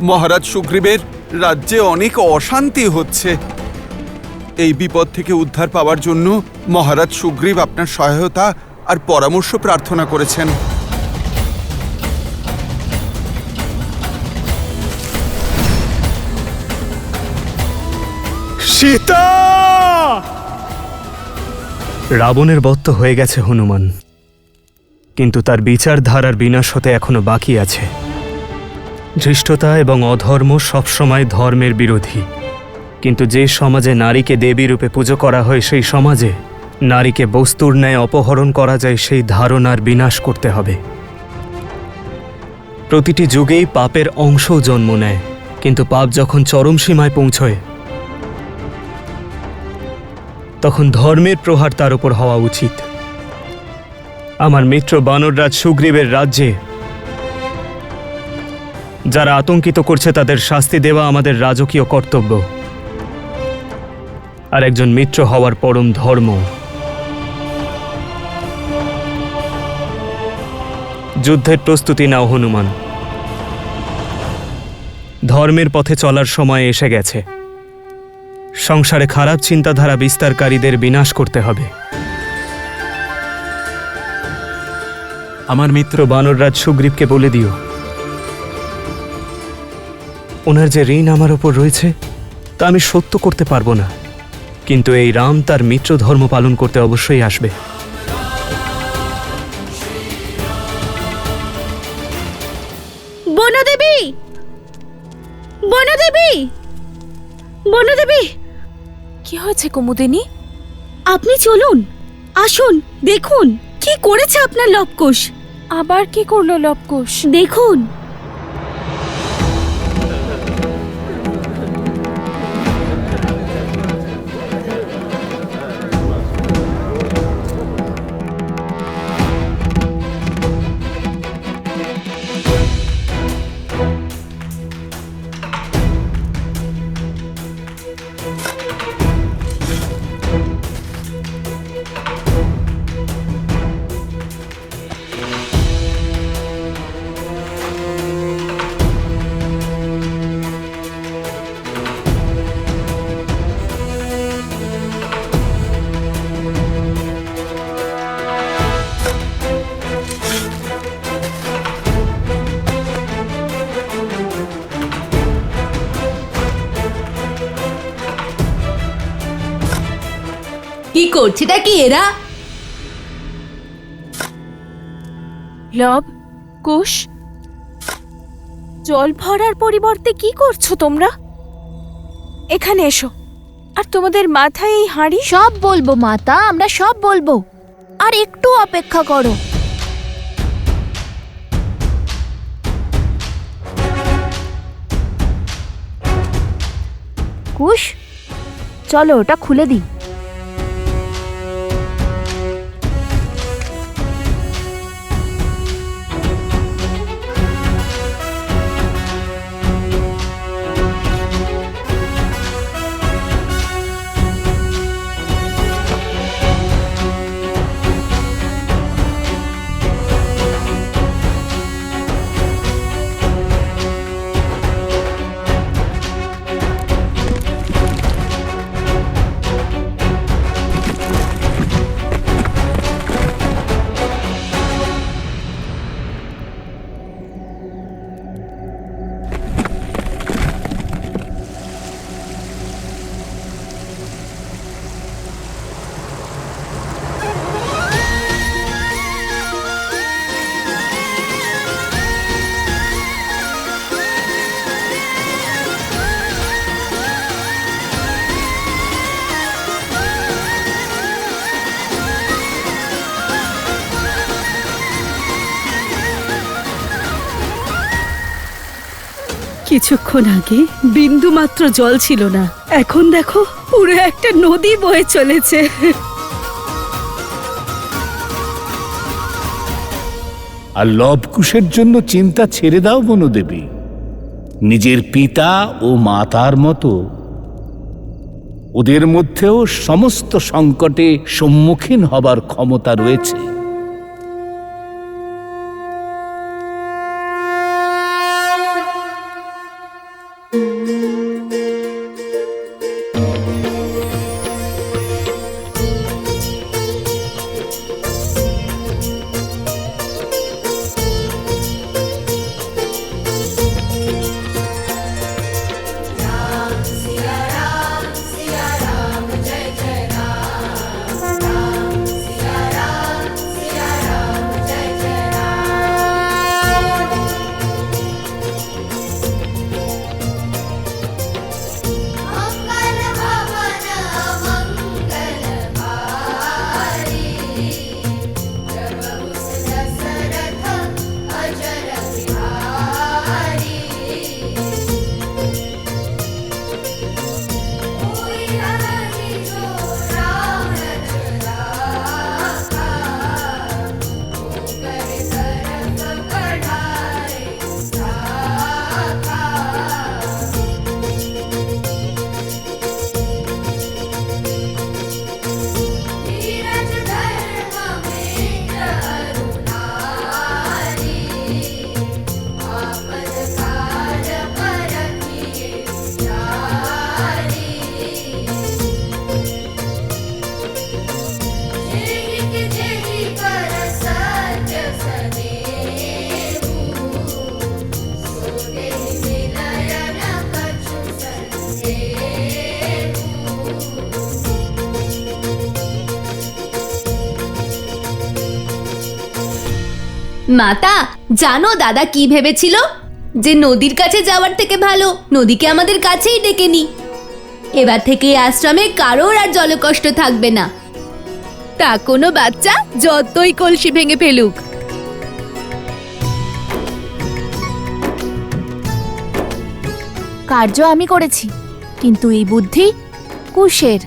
মহারাজ সুগ্রীবের রাজ্যে অনেক অশান্তি হচ্ছে। এই বিপদ থেকে উদ্ধার পাওয়ার জন্য মহারাজ সুগ্রীব আপনার সহায়তা আর পরামর্শ প্রার্থনা করেছেন। সীতা! রাবণের বধ তো হয়ে গেছে হনুমান, কিন্তু তার বিচারধারার বিনাশ হতে এখনো বাকি আছে। ধৃষ্টতা এবং অধর্ম সবসময় ধর্মের বিরোধী, কিন্তু যে সমাজে নারীকে দেবী রূপে পুজো করা হয় সেই সমাজে নারীকে বস্তুর ন্যায় অপহরণ করা যায় সেই ধারণার বিনাশ করতে হবে। প্রতিটি যুগেই পাপের অংশও জন্ম নেয়, কিন্তু পাপ যখন চরম সীমায় পৌঁছয় তখন ধর্মের প্রহার তার উপর হওয়া উচিত। আমার মিত্র বানররাজ সুগ্রীবের রাজ্যে যারা আতঙ্কিত করছে তাদের শাস্তি দেওয়া আমাদের রাজকীয় কর্তব্য, আর একজন মিত্র হওয়ার পরম ধর্ম। যুদ্ধের প্রস্তুতি নাও হনুমান, ধর্মের পথে চলার সময় এসে গেছে। সংসারে খারাপ চিন্তাধারা বিস্তারকারীদের বিনাশ করতে হবে। আমার মিত্র বানররাজ সুগ্রীবকে বলে দিও, ওনার যে ঋণ আমার ওপর রয়েছে তা আমি সত্য করতে পারবো না, কিন্তু এই রাম তার মিত্র ধর্ম পালন করতে অবশ্যই আসবে। বনদেবী, বনদেবী, বনদেবী! কি হয়েছে কুমুদিনী? আপনি চলুন, আসুন, দেখুন কি করেছে আপনার লবকুশ। আবার কি করলো লবকুশ? দেখুন। কি করছেটা কি এরা? লব, কুশ, জল ভরার পরিবর্তে কি করছো তোমরা? এখানে এসো। আর তোমাদের মাথায় এই হাঁড়ি? সব বলবো মাতা, আমরা সব বলবো, আর একটু অপেক্ষা করো। কুশ, চলো ওটা খুলে দিই। কিছুক্ষণ আগে বিন্দু মাত্র জল ছিল না, এখন দেখো পুরো একটা নদী বয়ে চলেছে। আর লবকুশের জন্য চিন্তা ছেড়ে দাও বনদেবী। নিজের পিতা ও মাতার মতো ওদের মধ্যেও সমস্ত সংকটে সম্মুখীন হবার ক্ষমতা রয়েছে। মাতা, জানো দাদা কি ভেবেছিল? যে নদীর কাছে যাওয়ার থেকে ভালো নদীকে আমাদের কাছেই ডেকে নি। এবার থেকে এই আশ্রমে কারোর আর জলকষ্ট থাকবে না। তা কোনো বাচ্চা যতই কলসি ভেঙে ফেলুক। কার্য আমি করেছি, কিন্তু এই বুদ্ধি কুশের।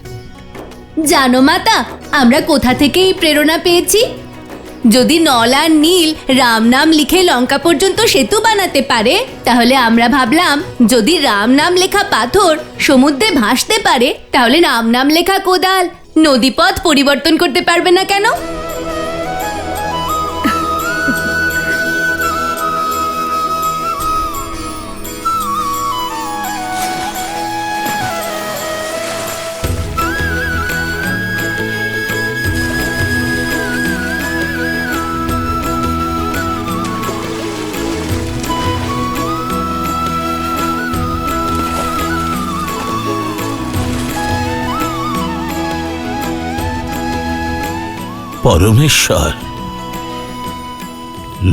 জানো মাতা, আমরা কোথা থেকে এই প্রেরণা পেয়েছি? যদি নল আর নীল রাম নাম লিখে লঙ্কা পর্যন্ত সেতু বানাতে পারে, তাহলে আমরা ভাবলাম যদি রাম নাম লেখা পাথর সমুদ্রে ভাসতে পারে, তাহলে রাম নাম লেখা কোদাল নদীপথ পরিবর্তন করতে পারবে না কেন? পরমেশ্বর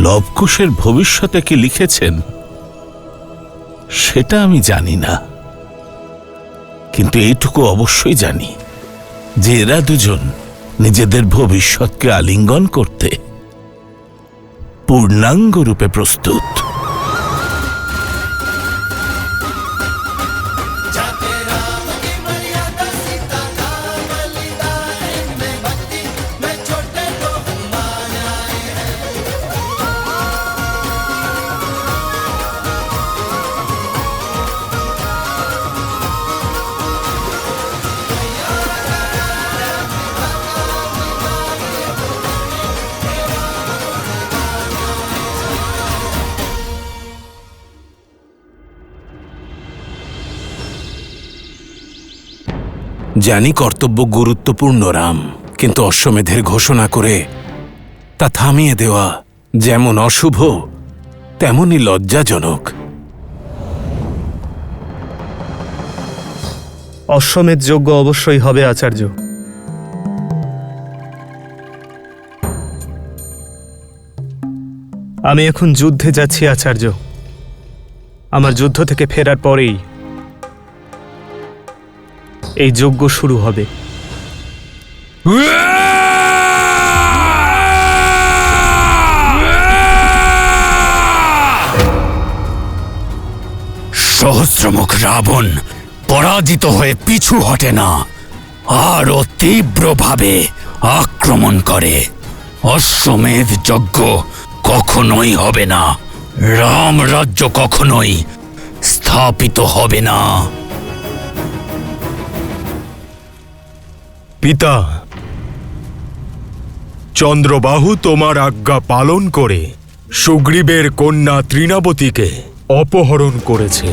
লবকুশের ভবিষ্যতে কি লিখেছেন সেটা আমি জানি না, কিন্তু এইটুকু অবশ্যই জানি যে এরা দুজন নিজেদের ভবিষ্যৎকে আলিঙ্গন করতে পূর্ণাঙ্গ রূপে প্রস্তুত। জানি কর্তব্য গুরুত্বপূর্ণ রাম, কিন্তু অশ্বমেধের ঘোষণা করে তা থামিয়ে দেওয়া যেমন অশুভ তেমনই লজ্জাজনক। অশ্বমেধ যজ্ঞ অবশ্যই হবে আচার্য। আমি এখন যুদ্ধে যাচ্ছি আচার্য। আমার যুদ্ধ থেকে ফেরার পরেই এই যজ্ঞ শুরু হবে। বজ্রমুখ রাবণ পরাজিত হয়ে পিছু হটে না, আরও তীব্রভাবে আক্রমণ করে। অশ্বমেধ যজ্ঞ কখনোই হবে না, রাম রাজ্য কখনোই স্থাপিত হবে না। পিতা, চন্দ্রবাহু তোমার আজ্ঞা পালন করে সুগ্রীবের কন্যা তৃণাবতীকে অপহরণ করেছে।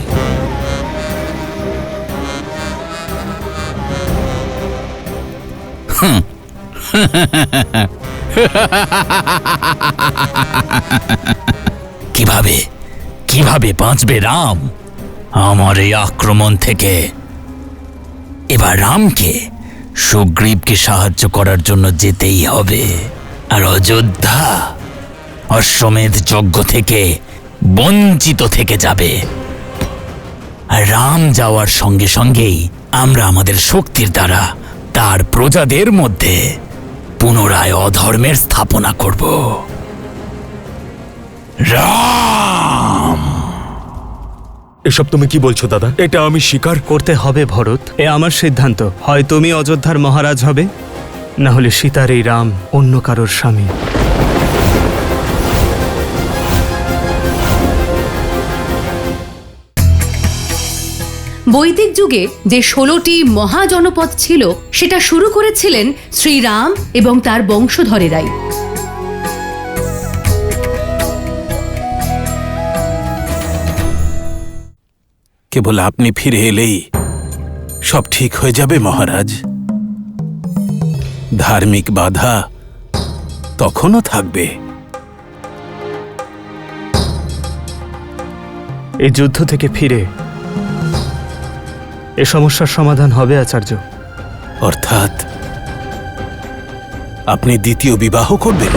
কিভাবে কিভাবে বাঁচবে রাম আমার এই আক্রমণ থেকে? এবার রামকে সুগ্রীবকে সাহায্য করার জন্য যেতেই হবে। আর অযোধ্যা অশ্বমেধ যজ্ঞ থেকে বঞ্চিত থেকে যাবে। আর রাম যাওয়ার সঙ্গে সঙ্গেই আমরা আমাদের শক্তির দ্বারা তার প্রজাদের মধ্যে পুনরায় অধর্মের স্থাপনা করব। রাম! এসব তুমি কি বলছো দাদা? এটা আমি স্বীকার করতে হবে ভরত। এ আমার সিদ্ধান্ত। হয় তুমি অযোধ্যার মহারাজ হবে, না হলে সীতার এই রাম অন্য কারোর স্বামী। বৈদিক যুগে যে 16টি মহাজনপদ ছিল সেটা শুরু করেছিলেন শ্রীরাম এবং তার বংশধরেরাই। কেবল আপনি ফিরে এলেই সব ঠিক হয়ে যাবে মহারাজ। ধার্মিক বাধা তখনও থাকবে। এই যুদ্ধ থেকে ফিরে এ সমস্যার সমাধান হবে আচার্য। অর্থাৎ আপনি দ্বিতীয় বিবাহ করবেন?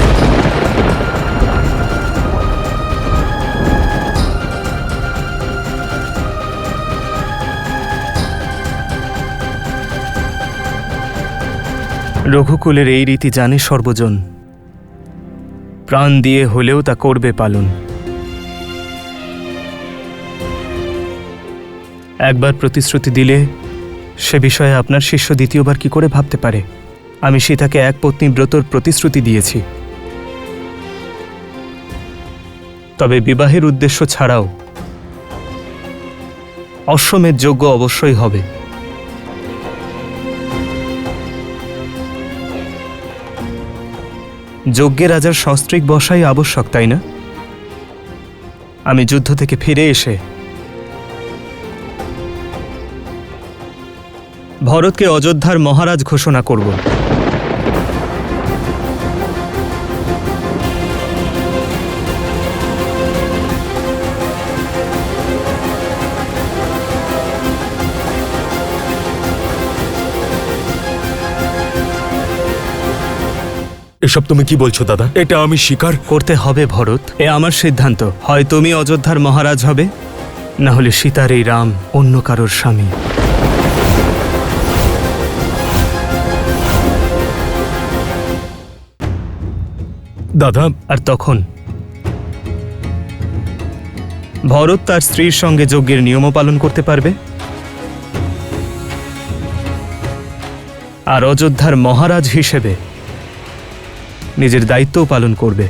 রঘুকুলের এই রীতি জানে সর্বজন। প্রাণ দিয়ে হলেও তা করবে পালন। একবার প্রতিশ্রুতি দিলে সে বিষয়ে আপনার শিষ্য দ্বিতীয়বার কি করে ভাবতে পারে? আমি সীতাকে এক পত্নী ব্রতর প্রতিশ্রুতি দিয়েছি। তবে বিবাহের উদ্দেশ্য ছাড়াও অশ্বমেধ যজ্ঞ অবশ্যই হবে। যজ্ঞে রাজার সস্ত্রীক বসাই আবশ্যক, তাই না? আমি যুদ্ধ থেকে ফিরে এসে ভরতকে অযোধ্যার মহারাজ ঘোষণা করব। এসব তুমি কি বলছো দাদা? এটা আমি স্বীকার করতে হবে ভরত। এ আমার সিদ্ধান্ত। হয় তুমি অযোধ্যার মহারাজ হবে, না হলে সীতার এই রাম অন্য কারোর স্বামী। দাদা, আর তখন ভরত তার স্ত্রীর সঙ্গে যজ্ঞের নিয়মও পালন করতে পারবে, আর অযোধ্যার মহারাজ হিসেবে নিজের দায়িত্বও পালন করবে।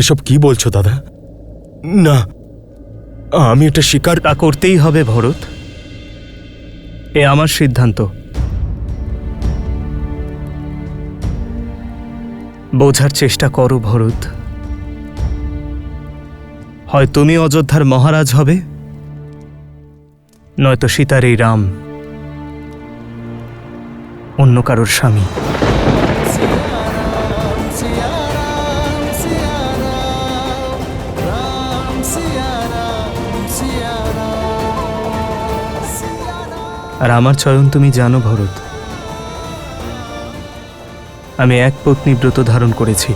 এসব কি বলছো দাদা? না, আমি এটা স্বীকার করতেই হবে ভরত। এ আমার সিদ্ধান্ত। বোঝার চেষ্টা করো ভরত। হয় তুমি অযোধ্যার মহারাজ হবে, নয়তো সীতার এই রাম অন্য কারোর স্বামী। আর আমার চয়ন তুমি জানো ভরত। আমি এক পত্নী ব্রত ধারণ করেছি।